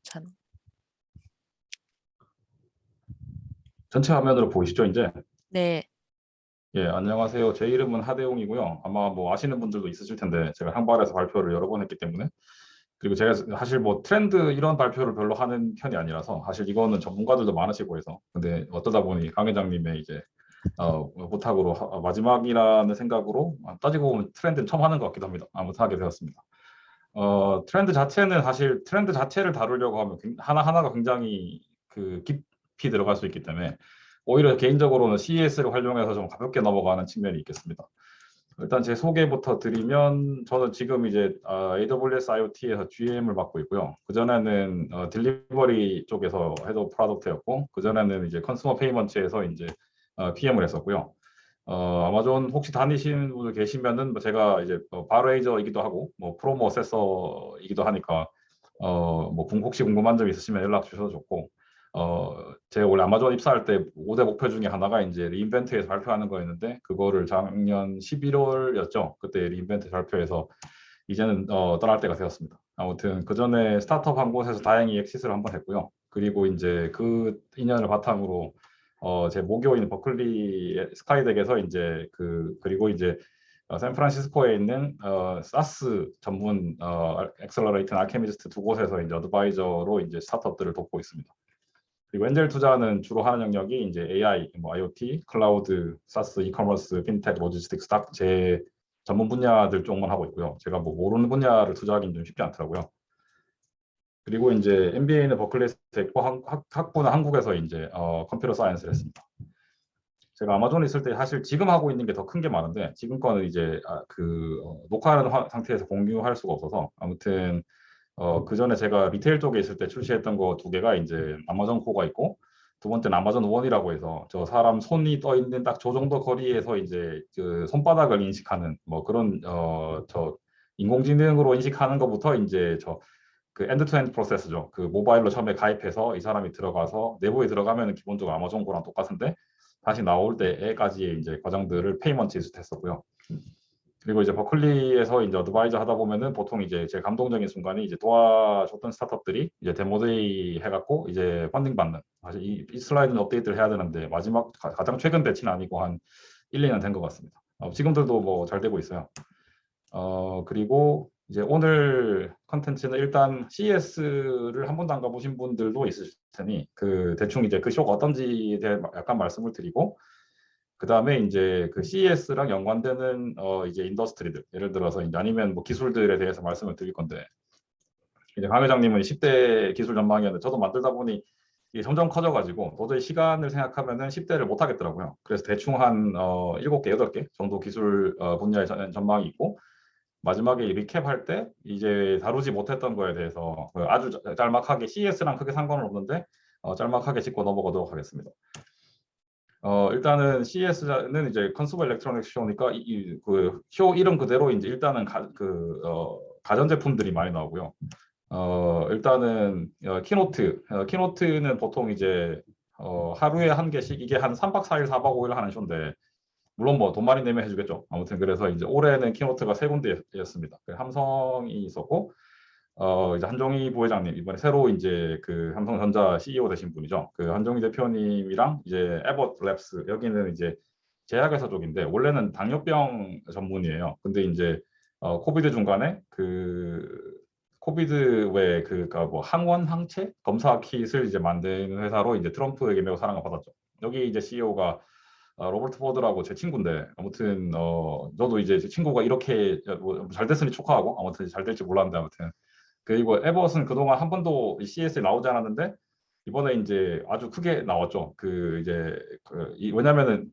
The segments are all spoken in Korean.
참. 전체 화면으로 보이시죠, 이제? 네. 예, 안녕하세요. 제 이름은 하대용이고요. 아마 뭐 아시는 분들도 있으실 텐데 제가 항발에서 발표를 여러 번 했기 때문에, 그리고 제가 사실 뭐 트렌드 이런 발표를 별로 하는 편이 아니라서 사실 이거는 전문가들도 많으시고 해서, 근데 어쩌다 보니 강 회장님의 이제 부탁으로 마지막이라는 생각으로, 따지고 보면 트렌드는 처음 하는 것 같기도 합니다. 아무튼 하게 되었습니다. 트렌드 자체는 사실 트렌드 자체를 다루려고 하면 하나하나가 굉장히 깊이 들어갈 수 있기 때문에 오히려 개인적으로는 CES를 활용해서 좀 가볍게 넘어가는 측면이 있겠습니다. 일단 제 소개부터 드리면, 저는 지금 이제 AWS IoT에서 GM을 맡고 있고요. 그전에는 딜리버리 쪽에서 헤드 오브 프로덕트였고, 그전에는 이제 컨슈머 페이먼트에서 이제 PM을 했었고요. 아마존 혹시 다니시는 분들 계시면은, 뭐 제가 이제 바로에이저이기도 하고 뭐 프로모 어세서이기도 하니까 뭐 혹시 궁금한 점 있으시면 연락 주셔도 좋고, 제가 원래 아마존 입사할 때 5대 목표 중에 하나가 이제 리인벤트에서 발표하는 거였는데, 그거를 작년 11월이었죠. 그때 리인벤트 발표해서 이제는 떠날 때가 되었습니다. 아무튼 그 전에 스타트업 한 곳에서 다행히 엑시스를 한번 했고요. 그리고 이제 그 인연을 바탕으로 제 모교인 버클리 스카이덱에서 이제 그리고 이제 샌프란시스코에 있는 사스 전문 엑셀러레이트 알케미스트 두 곳에서 이제 어드바이저로 이제 스타트업들을 돕고 있습니다. 그리고 엔젤 투자는 주로 하는 영역이 이제 AI, 뭐 IoT, 클라우드, 사스, 이커머스, 핀텍, 로지스틱스 딱 제 전문 분야들 쪽만 하고 있고요. 제가 뭐 모르는 분야를 투자하기는 좀 쉽지 않더라고요. 그리고 이제 MBA는 버클리에서 했고, 학부는 한국에서 이제 컴퓨터 사이언스를 했습니다. 제가 아마존에 있을 때 사실 지금 하고 있는 게 더 큰 게 많은데, 지금 거는 이제 녹화하는 상태에서 공유할 수가 없어서, 아무튼 그 전에 제가 리테일 쪽에 있을 때 출시했던 거 두 개가 이제 아마존 코가 있고, 두 번째는 아마존 원이라고 해서 저 사람 손이 떠 있는 딱 저 정도 거리에서 이제 그 손바닥을 인식하는 뭐 그런 저 인공지능으로 인식하는 것부터 이제 저 그 엔드 투엔드 프로세스죠. 그 모바일로 처음에 가입해서 이 사람이 들어가서 내부에 들어가면은 기본적으로 아마존 거랑 똑같은데, 다시 나올 때까지의 이제 과정들을 페이먼트 인수했었고요. 그리고 이제 버클리에서 이제 어드바이저 하다 보면은 보통 이제 제 감동적인 순간이 이제 도와줬던 스타트업들이 이제 데모데이 해갖고 이제 펀딩 받는, 사실 이 슬라이드는 업데이트를 해야 되는데 마지막 가장 최근 배치는 아니고 한 1, 2년 된 것 같습니다. 지금들도 뭐 잘 되고 있어요. 그리고 이제 오늘 컨텐츠는 일단 CES를 한 번도 안 가보신 분들도 있으실 테니 대충 이제 그 쇼가 어떤지에 대해 약간 말씀을 드리고, 그 다음에 이제 그 CES랑 연관되는 이제 인더스트리들, 예를 들어서 이제 아니면 뭐 기술들에 대해서 말씀을 드릴 건데, 이제 강 회장님은 10대 기술 전망이었는데 저도 만들다 보니 이게 점점 커져가지고 도저히 시간을 생각하면은 10대를 못 하겠더라고요. 그래서 대충 한 7개, 8개 정도 기술 분야의 전망이 있고, 마지막에 리캡할 때 이제 다루지 못했던 거에 대해서 아주 짤막하게, CES랑 크게 상관은 없는데 짤막하게 짚고 넘어가도록 하겠습니다. 일단은 CES는 이제 컨슈머 일렉트로닉 쇼니까 쇼 이름 그대로 이제 일단은 가전제품들이 많이 나오고요. 일단은 키노트는 보통 이제 하루에 한 개씩, 이게 한 3박 4일, 4박 5일 하는 쇼인데, 물론 뭐 돈 많이 내면 해주겠죠. 아무튼 그래서 이제 올해는 키노트가 세 군데였습니다. 삼성이 있었고, 이제 한종희 부회장님, 이번에 새로 이제 그 삼성전자 CEO 되신 분이죠. 그 한종희 대표님이랑 이제 에봇 랩스, 여기는 이제 제약회사 쪽인데 원래는 당뇨병 전문이에요. 근데 이제 코비드 중간에 코비드 외에 뭐 항원 항체 검사 킷을 이제 만드는 회사로 이제 트럼프에게 매우 사랑을 받았죠. 여기 이제 CEO가 로버트 포드라고 제 친구인데, 아무튼 저도 이제 제 친구가 이렇게 뭐잘 됐으니 축하하고, 아무튼 잘 될지 몰랐는데, 아무튼 그리고 에버슨 그동안 한 번도 CES에 나오지 않았는데 이번에 이제 아주 크게 나왔죠. 왜냐면은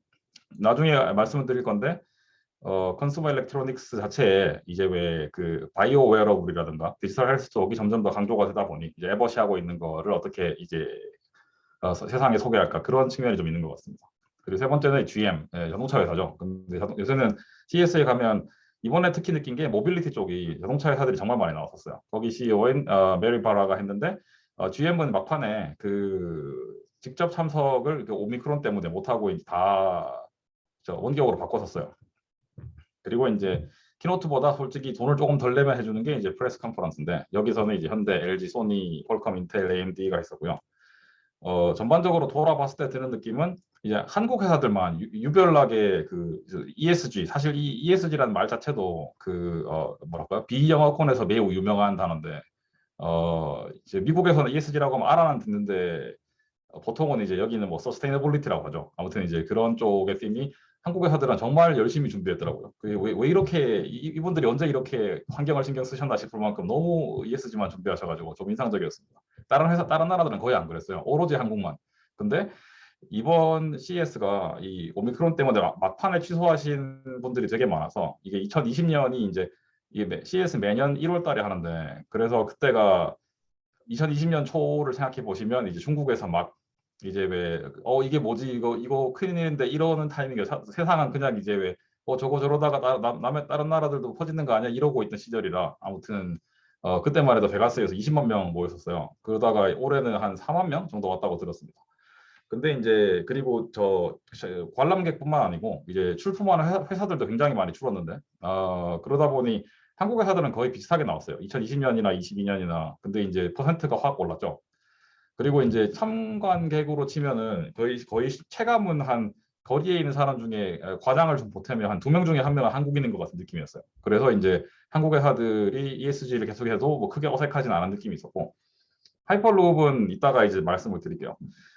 나중에 말씀을 드릴 건데, 컨슈머 일렉트로닉스 자체에 이제 왜 바이오 웨어러블이라든가 디지털 헬스 쪽이 점점 더 강조가 되다 보니 이제 에버시 하고 있는 거를 어떻게 이제 세상에 소개할까, 그런 측면이 좀 있는 것 같습니다. 그리고 세 번째는 GM, 자동차 회사죠. 근데 요새는 CES에 가면 이번에 특히 느낀 게 모빌리티 쪽이 자동차 회사들이 정말 많이 나왔었어요. 거기 CEO인 메리 바라가 했는데, GM은 막판에 직접 참석을 오미크론 때문에 못하고 다 원격으로 바꿨었어요. 그리고 이제 키노트보다 솔직히 돈을 조금 덜 내면 해주는 게 이제 프레스 컨퍼런스인데 여기서는 이제 현대, LG, 소니, 퀄컴, 인텔, AMD가 있었고요. 전반적으로 돌아봤을 때 드는 느낌은 이제 한국 회사들만 유별나게 그 ESG, 사실 이 ESG라는 말 자체도 그 뭐랄까요, 비영어권에서 매우 유명한 단어인데 이제 미국에서는 ESG라고 하면 알아는 듣는데 보통은 이제 여기는 뭐 서스테이너빌리티라고 하죠. 아무튼 이제 그런 쪽의 팀이 한국 회사들은 정말 열심히 준비했더라고요. 왜 이렇게 이분들이 언제 이렇게 환경을 신경 쓰셨나 싶을 만큼 너무 ESG만 준비하셔가지고 좀 인상적이었습니다. 다른 회사, 다른 나라들은 거의 안 그랬어요. 오로지 한국만. 근데 이번 CES가 이 오미크론 때문에 막판에 취소하신 분들이 되게 많아서 이게 2020년이 이제 이게 CES 매년 1월 달에 하는데 그래서 그때가 2020년 초를 생각해 보시면 이제 중국에서 막 이제 왜 이게 뭐지 이거 큰일인데 이러는 타이밍에 세상은 그냥 이제 왜 저거 저러다가 남의 다른 나라들도 퍼지는 거 아니야 이러고 있던 시절이라 아무튼 그때만 해도 베가스에서 20만 명 모였었어요. 그러다가 올해는 한 4만 명 정도 왔다고 들었습니다. 근데 이제 그리고 저 관람객뿐만 아니고 이제 출품하는 회사들도 굉장히 많이 줄었는데 그러다 보니 한국 회사들은 거의 비슷하게 나왔어요. 2020년이나 22년이나. 근데 이제 퍼센트가 확 올랐죠. 그리고 이제 참관객으로 치면은 거의 체감은 한 거리에 있는 사람 중에 과장을 좀 보태면 한 2명 중에 1명은 한국인인 것 같은 느낌이었어요. 그래서 이제 한국 회사들이 ESG를 계속해도 뭐 크게 어색하진 않은 느낌이 있었고 하이퍼루프는 이따가 이제 말씀을 드릴게요.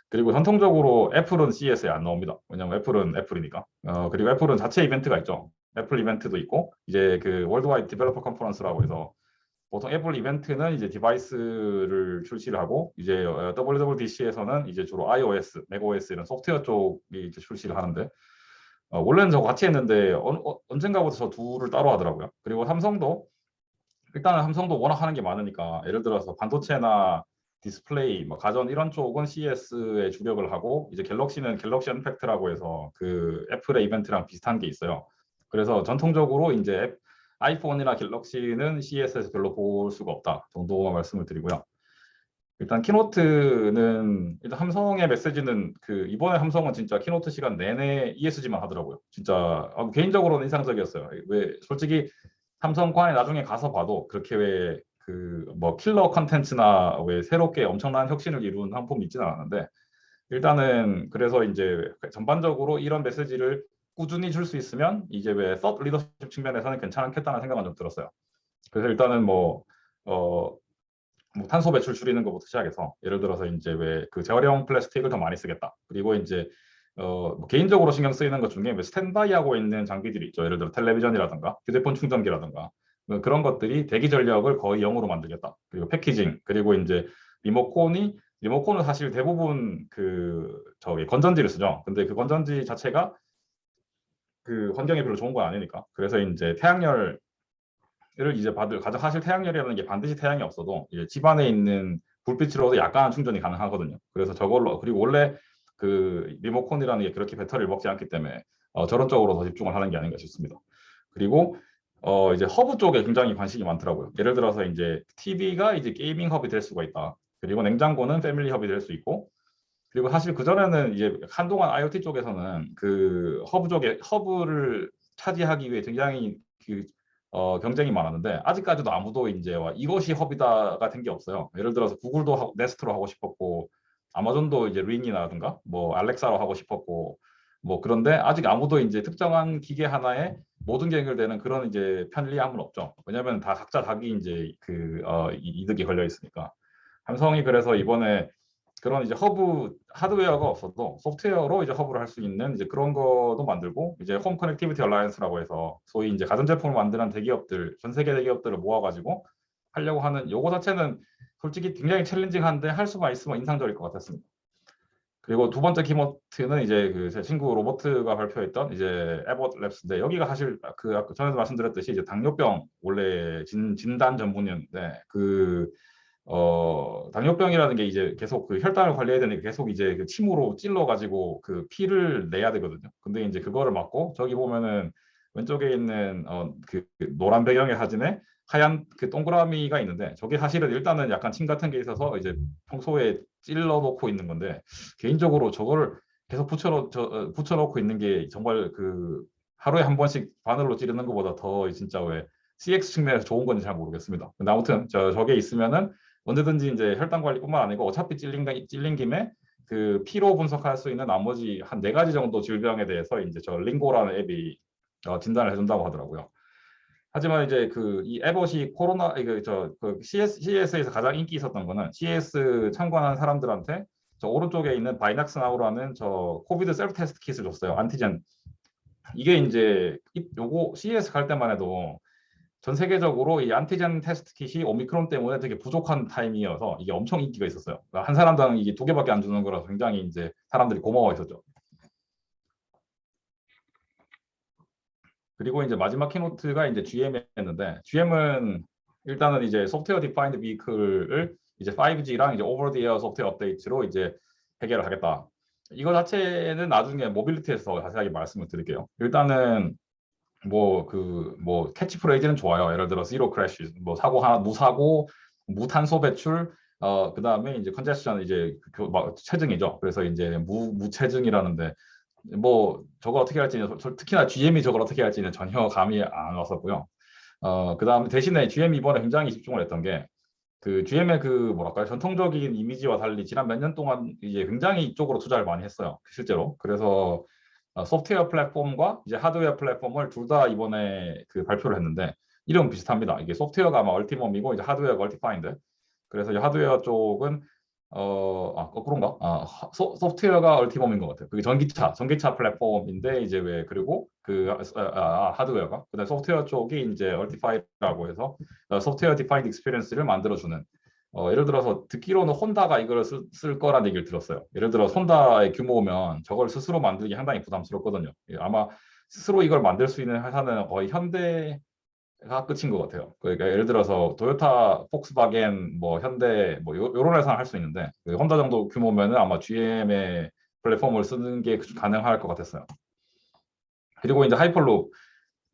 그리고 전통적으로 애플은 CES에 안 나옵니다. 왜냐면 애플은 애플이니까. 그리고 애플은 자체 이벤트가 있죠. 애플 이벤트도 있고 이제 그 월드와이드 디벨로퍼 컨퍼런스라고 해서 보통 애플 이벤트는 이제 디바이스를 출시를 하고 이제 WWDC에서는 이제 주로 iOS, macOS 이런 소프트웨어 쪽이 이제 출시를 하는데 원래는 저 같이 했는데 언젠가부터 저 둘을 따로 하더라고요. 그리고 삼성도 일단은 삼성도 워낙 하는 게 많으니까 예를 들어서 반도체나 디스플레이, 뭐 가전 이런 쪽은 CES에 주력을 하고 이제 갤럭시는 갤럭시 언팩트라고 해서 그 애플의 이벤트랑 비슷한 게 있어요. 그래서 전통적으로 이제 아이폰이나 갤럭시는 CES에서 별로 볼 수가 없다 정도만 말씀을 드리고요. 일단 키노트는 일단 삼성의 메시지는 그 이번에 삼성은 진짜 키노트 시간 내내 ESG만 하더라고요. 진짜 개인적으로는 인상적이었어요. 왜 솔직히 삼성관에 나중에 가서 봐도 그렇게 왜 그 뭐 킬러 컨텐츠나 왜 새롭게 엄청난 혁신을 이룬 상품이 있지는 않았는데 일단은 그래서 이제 전반적으로 이런 메시지를 꾸준히 줄 수 있으면 이제 왜 서 리더십 측면에서는 괜찮겠다는 생각은 좀 들었어요. 그래서 일단은 뭐 탄소 배출 줄이는 것부터 시작해서 예를 들어서 이제 왜 그 재활용 플라스틱을 더 많이 쓰겠다. 그리고 이제 뭐 개인적으로 신경 쓰이는 것 중에 왜 스탠바이하고 있는 장비들이 있죠. 예를 들어 텔레비전이라든가 휴대폰 충전기라든가 그런 것들이 대기 전력을 거의 0으로 만들겠다. 그리고 패키징 그리고 이제 리모컨은 사실 대부분 그 저기 건전지를 쓰죠. 근데 그 건전지 자체가 그 환경에 별로 좋은 건 아니니까. 그래서 이제 태양열을 이제 사실 태양열이라는 게 반드시 태양이 없어도 이제 집안에 있는 불빛으로도 약간은 충전이 가능하거든요. 그래서 저걸로 그리고 원래 그 리모컨이라는 게 그렇게 배터리를 먹지 않기 때문에 저런 쪽으로 더 집중을 하는 게 아닌가 싶습니다. 그리고 이제 허브 쪽에 굉장히 관심이 많더라고요. 예를 들어서 이제 TV가 이제 게이밍 허브이 될 수가 있다. 그리고 냉장고는 패밀리 허브이 될 수 있고 그리고 사실 그전에는 이제 한동안 IoT 쪽에서는 그 허브를 차지하기 위해 굉장히 그 경쟁이 많았는데 아직까지도 아무도 이제 이것이 허브다가 된 게 없어요. 예를 들어서 구글도 네스트로 하고 싶었고 아마존도 이제 링이라든가 뭐 알렉사로 하고 싶었고 뭐 그런데 아직 아무도 이제 특정한 기계 하나에 모든 게 연결되는 그런 이제 편리함은 없죠. 왜냐하면 다 각자 자기 이제 그 이득이 걸려 있으니까. 삼성이 그래서 이번에 그런 이제 허브 하드웨어가 없어도 소프트웨어로 이제 허브를 할 수 있는 이제 그런 거도 만들고 이제 홈 커넥티비티 얼라이언스라고 해서 소위 이제 가전제품을 만드는 대기업들 전 세계 대기업들을 모아가지고 하려고 하는 요거 자체는 솔직히 굉장히 챌린징한데 할 수만 있으면 인상적일 것 같았습니다. 그리고 두 번째 키노트는 이제 그 제 친구 로버트가 발표했던 이제 에봇 랩스인데 여기가 사실 그 아까 전에도 말씀드렸듯이 이제 당뇨병 원래 진단 전문이었는데 그 당뇨병이라는 게 이제 계속 그 혈당을 관리해야 되니까 계속 이제 그 침으로 찔러가지고 그 피를 내야 되거든요. 근데 이제 그거를 막고 저기 보면은 왼쪽에 있는 그 노란 배경의 사진에 하얀 그 동그라미가 있는데 저게 사실은 일단은 약간 침 같은 게 있어서 이제 평소에 찔러 놓고 있는 건데 개인적으로 저거를 계속 붙여놓고 있는 게 정말 그 하루에 한 번씩 바늘로 찌르는 것보다 더 진짜 왜 CX 측면에서 좋은 건지 잘 모르겠습니다. 근데 아무튼 저게 있으면은 언제든지 이제 혈당 관리뿐만 아니고 어차피 찔린 김에 그 피로 분석할 수 있는 나머지 한 4가지 정도 질병에 대해서 이제 저 링고라는 앱이 진단을 해준다고 하더라고요. 하지만 이제 그 이 에봇이 코로나 이거 저그 CS에서 가장 인기 있었던 거는 CS 참관한 사람들한테 저 오른쪽에 있는 바이낙스 나우라는 저 코비드 셀프 테스트 킷을 줬어요. 안티젠. 이게 이제 요거 CES 갈 때만 해도 전 세계적으로 이 안티젠 테스트 킷이 오미크론 때문에 되게 부족한 타임이어서 이게 엄청 인기가 있었어요. 그러니까 한 사람당 이게 2개밖에 안 주는 거라서 굉장히 이제 사람들이 고마워했었죠. 그리고 이제 마지막 키노트가 이제 GM이었는데 GM은 일단은 이제 소프트웨어 디파인드 비클을 이제 5G랑 이제 오버 더 에어 소프트웨어 업데이트로 이제 해결을 하겠다. 이거 자체는 나중에 모빌리티에서 자세하게 말씀을 드릴게요. 일단은 뭐 캐치프레이즈는 좋아요. 예를 들어 zero crash, 뭐 사고 하나 무사고, 무탄소 배출, 그다음에 이제 컨제스션 이제 체증이죠. 그래서 이제 무체증이라는데 뭐 저걸 어떻게 할지는 특히나 GM이 저걸 어떻게 할지는 전혀 감이 안 왔었고요. 그다음에 대신에 GM이 이번에 굉장히 집중을 했던 게 그 GM의 그 뭐랄까요 전통적인 이미지와 달리 지난 몇 년 동안 이제 굉장히 이쪽으로 투자를 많이 했어요. 실제로. 그래서 소프트웨어 플랫폼과 이제 하드웨어 플랫폼을 둘 다 이번에 그 발표를 했는데 이름 비슷합니다. 이게 소프트웨어가 아마 얼티멈이고 이제 하드웨어가 얼티파인드. 그래서 이 하드웨어 쪽은 거꾸로인가? 소프트웨어가 얼티멈인 것 같아요. 그게 전기차 플랫폼인데 이제 왜 그리고 그 하드웨어가 그다음 소프트웨어 쪽이 이제 얼티파이라고 해서 소프트웨어 디파인드 익스피리언스를 만들어주는. 예를 들어서 듣기로는 혼다가 이걸 쓸 거란 얘기를 들었어요. 예를 들어 혼다의 규모면 저걸 스스로 만들기 상당히 부담스럽거든요. 아마 스스로 이걸 만들 수 있는 회사는 거의 현대가 끝인 것 같아요. 그러니까 예를 들어서 토요타, 폭스바겐, 뭐 현대, 뭐 요런 회사는 할 수 있는데 그 혼다 정도 규모면은 아마 GM의 플랫폼을 쓰는 게 가능할 것 같았어요. 그리고 이제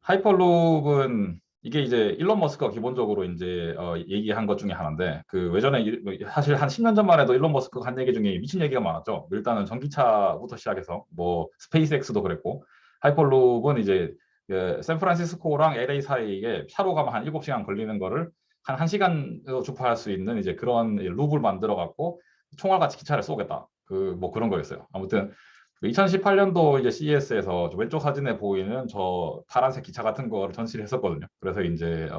하이퍼룹은 이게 이제 일론 머스크가 기본적으로 이제 얘기한 것 중에 하나인데 그 외전에 사실 한 10년 전만 해도 일론 머스크가 한 얘기 중에 미친 얘기가 많았죠. 일단은 전기차부터 시작해서 뭐 스페이스X도 그랬고 하이퍼룹은 이제 샌프란시스코랑 LA 사이에 차로 가면 한 7시간 걸리는 거를 한 1시간으로 주파할 수 있는 이제 그런 룹을 만들어 갖고 총알같이 기차를 쏘겠다. 그 뭐 그런 거였어요. 아무튼 2018년도 이제 CES에서 왼쪽 사진에 보이는 저 파란색 기차 같은 거를 전시를 했었거든요. 그래서 이제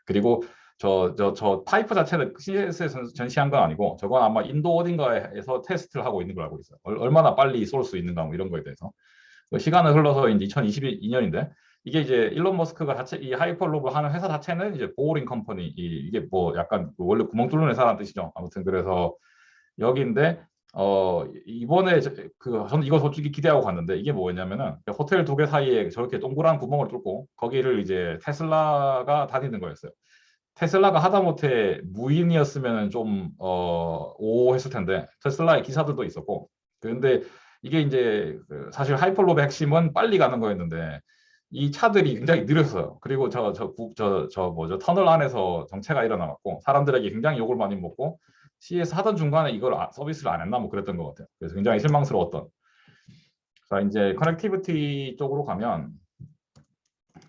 그리고 저 파이프 자체는 CES에서 전시한 건 아니고 저건 아마 인도 어딘가에서 테스트를 하고 있는 걸 알고 있어요. 얼마나 빨리 쏠 수 있는가 뭐 이런 거에 대해서. 시간을 흘러서 이제 2022년인데 이게 이제 일론 머스크가 자체 이 하이퍼루프를 하는 회사 자체는 이제 보링 컴퍼니 이게 뭐 약간 원래 구멍 뚫는 회사라는 뜻이죠. 아무튼 그래서 여기인데 이번에 저는 이거 솔직히 기대하고 갔는데 이게 뭐였냐면은 호텔 2개 사이에 저렇게 동그란 구멍을 뚫고 거기를 이제 테슬라가 다니는 거였어요. 테슬라가 하다못해 무인이었으면 좀 오했을 텐데 테슬라의 기사들도 있었고 근데 이게 이제 사실 하이퍼롭의 핵심은 빨리 가는 거였는데 이 차들이 굉장히 느렸어요. 그리고 저 뭐죠 터널 안에서 정체가 일어나갖고 사람들에게 굉장히 욕을 많이 먹고 CS 하던 중간에 이걸 서비스를 안 했나 뭐 그랬던 것 같아요. 그래서 굉장히 실망스러웠던. 자 이제 커넥티비티 쪽으로 가면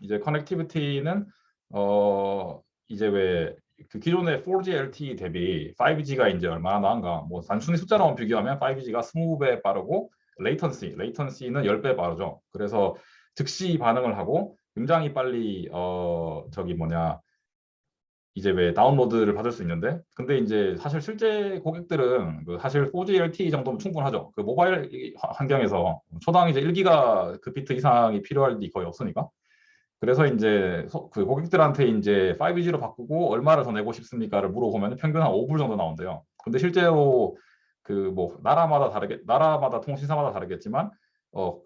이제 커넥티비티는 이제 왜 그 기존의 4G LTE 대비 5G가 이제 얼마나 나은가? 뭐 단순히 숫자로만 비교하면 5G가 20배 빠르고 레이턴시는 10배 빠르죠. 그래서 즉시 반응을 하고 굉장히 빨리 저기 뭐냐 이제 왜 다운로드를 받을 수 있는데 근데 이제 사실 실제 고객들은 그 사실 4G LTE 정도면 충분하죠. 그 모바일 환경에서 초당 이제 1기가 그 비트 이상이 필요할 일이 거의 없으니까. 그래서 이제 그 고객들한테 이제 5G로 바꾸고 얼마를 더 내고 싶습니까를 물어보면 평균 한 5불 정도 나온대요. 근데 실제로 그 뭐 나라마다 통신사마다 다르겠지만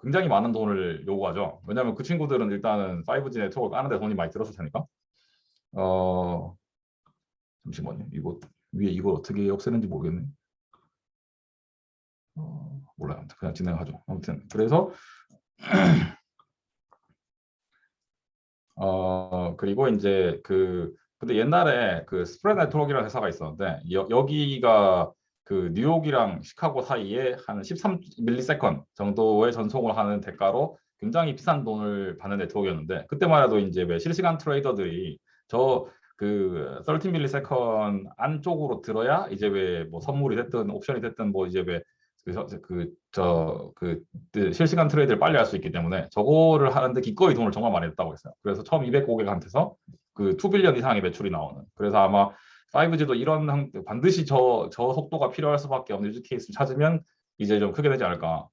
굉장히 많은 돈을 요구하죠. 왜냐하면 그 친구들은 일단은 5G 네트워크를 까는데 돈이 많이 들었을 테니까. 어 잠시만요. 이거 위에 이걸 어떻게 없애는지 모르겠네. 몰라요. 그냥 진행하죠. 아무튼 그래서 그리고 이제 근데 옛날에 그 스프레드 네트워크라는 회사가 있었는데 여기가 그 뉴욕이랑 시카고 사이에 한 13 밀리세컨 정도의 전송을 하는 대가로 굉장히 비싼 돈을 받는 네트워크였는데 그때만 해도 이제 왜 실시간 트레이더들이 저 그 13ms 안쪽으로 들어야 이제 왜 뭐 선물이 됐든 옵션이 됐든 뭐 이제 왜그 실시간 트레이드를 빨리 할 수 있기 때문에 저거를 하는데 기꺼이 돈을 정말 많이 냈다고 했어요. 그래서 처음 200고객한테서 그 2빌리언 이상의 매출이 나오는. 그래서 아마 5G도 이런 반드시 저 속도가 필요할 수밖에 없는 유즈 케이스를 찾으면 이제 좀 크게 되지 않을까.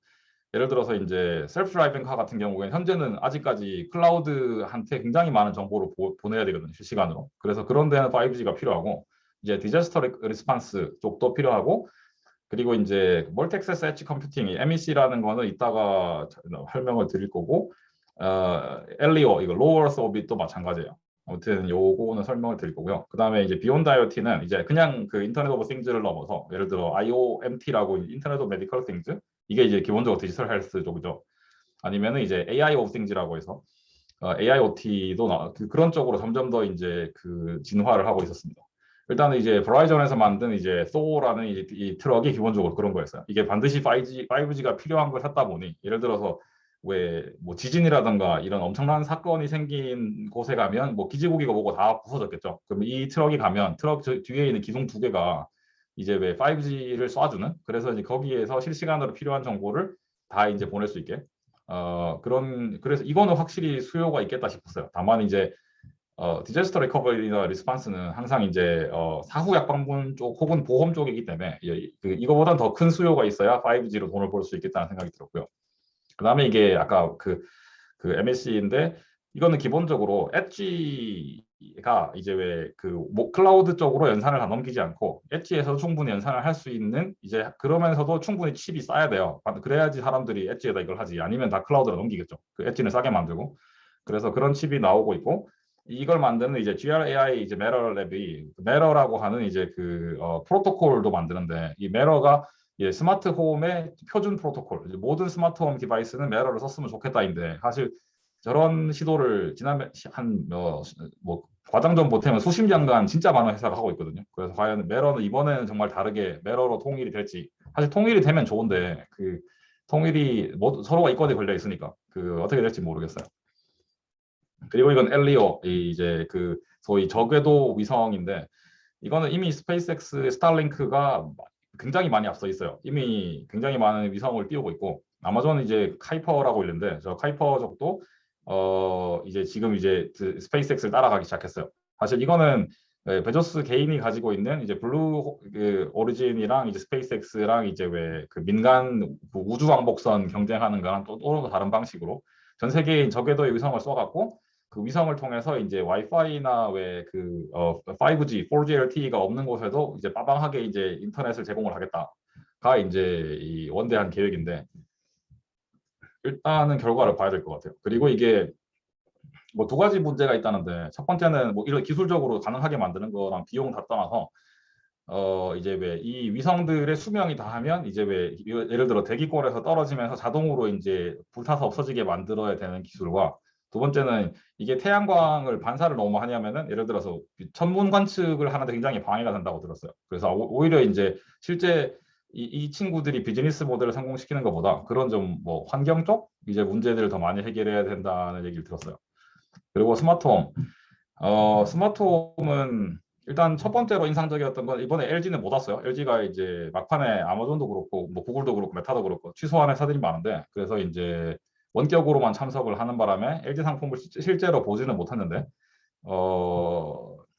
예를 들어서 이제 셀프 드라이빙 카 같은 경우에는 현재는 아직까지 클라우드한테 굉장히 많은 정보를 보내야 되거든요. 실시간으로. 그래서 그런 데는 5G가 필요하고 이제 디자스터 리스판스 쪽도 필요하고 그리고 이제 멀티 액세스 엣지 컴퓨팅, MEC라는 거는 이따가 설명을 드릴 거고 LEO 이거 로우 어스 오빗도 마찬가지예요. 아무튼 요거는 설명을 드릴 거고요. 그다음에 이제 비욘드 IoT는 이제 그냥 그 인터넷 오브 띵즈를 넘어서 예를 들어 IOMT라고 인터넷 오브 메디컬 띵즈 이게 이제 기본적으로 디지털 헬스 쪽이죠. 아니면은 이제 AI 오브 띵즈라고 해서 AIoT도 그런 쪽으로 점점 더 이제 그 진화를 하고 있었습니다. 일단은 이제 버라이전에서 만든 이제 소라는 이 트럭이 기본적으로 그런 거였어요. 이게 반드시 5G가 필요한 걸 샀다 보니 예를 들어서 왜 뭐 지진이라든가 이런 엄청난 사건이 생긴 곳에 가면 뭐 기지국이가 뭐고 다 부서졌겠죠. 그럼 이 트럭이 가면 트럭 뒤에 있는 기둥 두 개가 이제 왜 5G를 쏴주는 그래서 이제 거기에서 실시간으로 필요한 정보를 다 이제 보낼 수 있게 그래서 이거는 확실히 수요가 있겠다 싶었어요. 다만 이제 디자스터 리커버리나 리스판스는 항상 이제 사후 약방문 쪽 혹은 보험 쪽이기 때문에 이거보다는 더 큰 수요가 있어야 5G로 돈을 벌 수 있겠다는 생각이 들었고요. 그다음에 이게 아까 그 MSC인데 이거는 기본적으로 엣지가 이제 왜 그 클라우드 쪽으로 연산을 다 넘기지 않고 엣지에서 충분히 연산을 할 수 있는 이제 그러면서도 충분히 칩이 싸야 돼요. 그래야지 사람들이 엣지에다 이걸 하지 아니면 다 클라우드로 넘기겠죠. 그 엣지는 싸게 만들고 그래서 그런 칩이 나오고 있고 이걸 만드는 이제 GRAI 이제 메러 랩이 메러라고 하는 이제 그 프로토콜도 만드는데 이 메러가 예, 스마트 홈의 표준 프로토콜. 모든 스마트 홈 디바이스는 메러를 썼으면 좋겠다인데 사실 저런 시도를 지난 한뭐 과장전 못하면 수십 년간 진짜 많은 회사가 하고 있거든요. 그래서 과연 메러는 이번에는 정말 다르게 메러로 통일이 될지 사실 통일이 되면 좋은데 그 통일이 서로가 이권에 걸려 있으니까 그 어떻게 될지 모르겠어요. 그리고 이건 엘리오 이제 그 소위 저궤도 위성인데 이거는 이미 스페이스X 스타링크가 굉장히 많이 앞서 있어요. 이미 굉장히 많은 위성을 띄우고 있고 아마존은 이제 카이퍼라고 있는데 저 카이퍼 쪽도 이제 지금 이제 그 스페이스X를 따라가기 시작했어요. 사실 이거는 베조스 개인이 가지고 있는 이제 블루 그 오리진이랑 이제 스페이스X랑 이제 왜 그 민간 그 우주 왕복선 경쟁하는 거랑 또 다른 방식으로 전 세계인 저궤도의 위성을 쏘갖고 그 위성을 통해서 이제 와이파이나 왜 그 5G, 4G LTE가 없는 곳에도 이제 빠방하게 이제 인터넷을 제공을 하겠다가 이제 이 원대한 계획인데 일단은 결과를 봐야 될 것 같아요. 그리고 이게 뭐 두 가지 문제가 있다는데 첫 번째는 뭐 이런 기술적으로 가능하게 만드는 거랑 비용 다 떠나서 이제 왜 이 위성들의 수명이 다하면 이제 왜 예를 들어 대기권에서 떨어지면서 자동으로 이제 불타서 없어지게 만들어야 되는 기술과 두 번째는 이게 태양광을 반사를 너무 하냐면은 예를 들어서 천문 관측을 하는데 굉장히 방해가 된다고 들었어요. 그래서 오히려 이제 실제 이 친구들이 비즈니스 모델을 성공시키는 것보다 그런 좀 뭐 환경 쪽 이제 문제들을 더 많이 해결해야 된다는 얘기를 들었어요. 그리고 스마트홈. 스마트홈은 일단 첫 번째로 인상적이었던 건 이번에 LG는 못 왔어요. LG가 이제 막판에 아마존도 그렇고 뭐 구글도 그렇고 메타도 그렇고 취소한 회사들이 많은데 그래서 이제 원격으로만 참석을 하는 바람에 LG 상품을 실제로 보지는 못했는데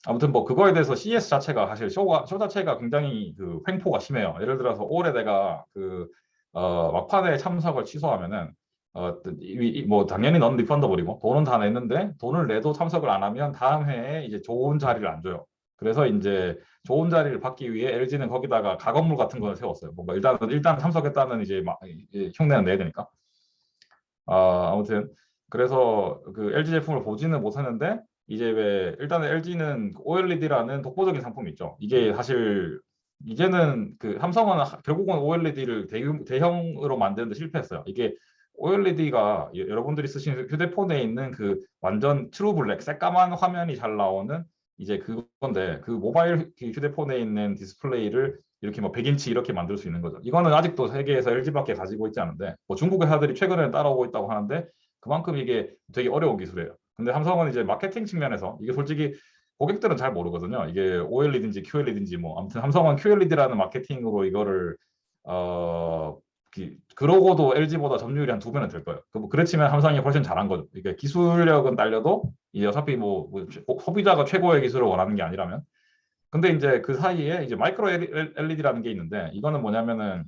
아무튼 뭐 그거에 대해서 CES 자체가 사실 쇼 자체가 굉장히 그 횡포가 심해요. 예를 들어서 올해 내가 그 막판에 참석을 취소하면은 뭐 당연히 넌 리펀더블이고 돈은 다 냈는데 돈을 내도 참석을 안 하면 다음 해에 이제 좋은 자리를 안 줘요. 그래서 이제 좋은 자리를 받기 위해 LG는 거기다가 가건물 같은 걸 세웠어요. 뭔가 일단 참석했다는 이제 막 흉내는 내야 되니까. 아무튼 그래서 그 LG 제품을 보지는 못했는데 이제 왜 일단은 LG는 OLED라는 독보적인 상품이 있죠. 이게 사실 이제는 그 삼성은 결국은 OLED를 대형으로 만드는데 실패했어요. 이게 OLED가 여러분들이 쓰시는 휴대폰에 있는 그 완전 트루 블랙 새까만 화면이 잘 나오는 이제 그건데 그 모바일 휴대폰에 있는 디스플레이를 이렇게 뭐 100인치 이렇게 만들 수 있는 거죠. 이거는 아직도 세계에서 LG밖에 가지고 있지 않은데 뭐 중국 회사들이 최근에 따라오고 있다고 하는데 그만큼 이게 되게 어려운 기술이에요. 근데 삼성은 이제 마케팅 측면에서 이게 솔직히 고객들은 잘 모르거든요. 이게 OLED인지 QLED인지 뭐 아무튼 삼성은 QLED라는 마케팅으로 이거를 어 그러고도 LG보다 점유율이 한 2배는 될 거예요. 그렇지만 삼성이 훨씬 잘한 거죠. 이게 기술력은 딸려도 이제 어차피 뭐 소비자가 최고의 기술을 원하는 게 아니라면. 근데 이제 그 사이에 이제 마이크로 LED라는 게 있는데 이거는 뭐냐면은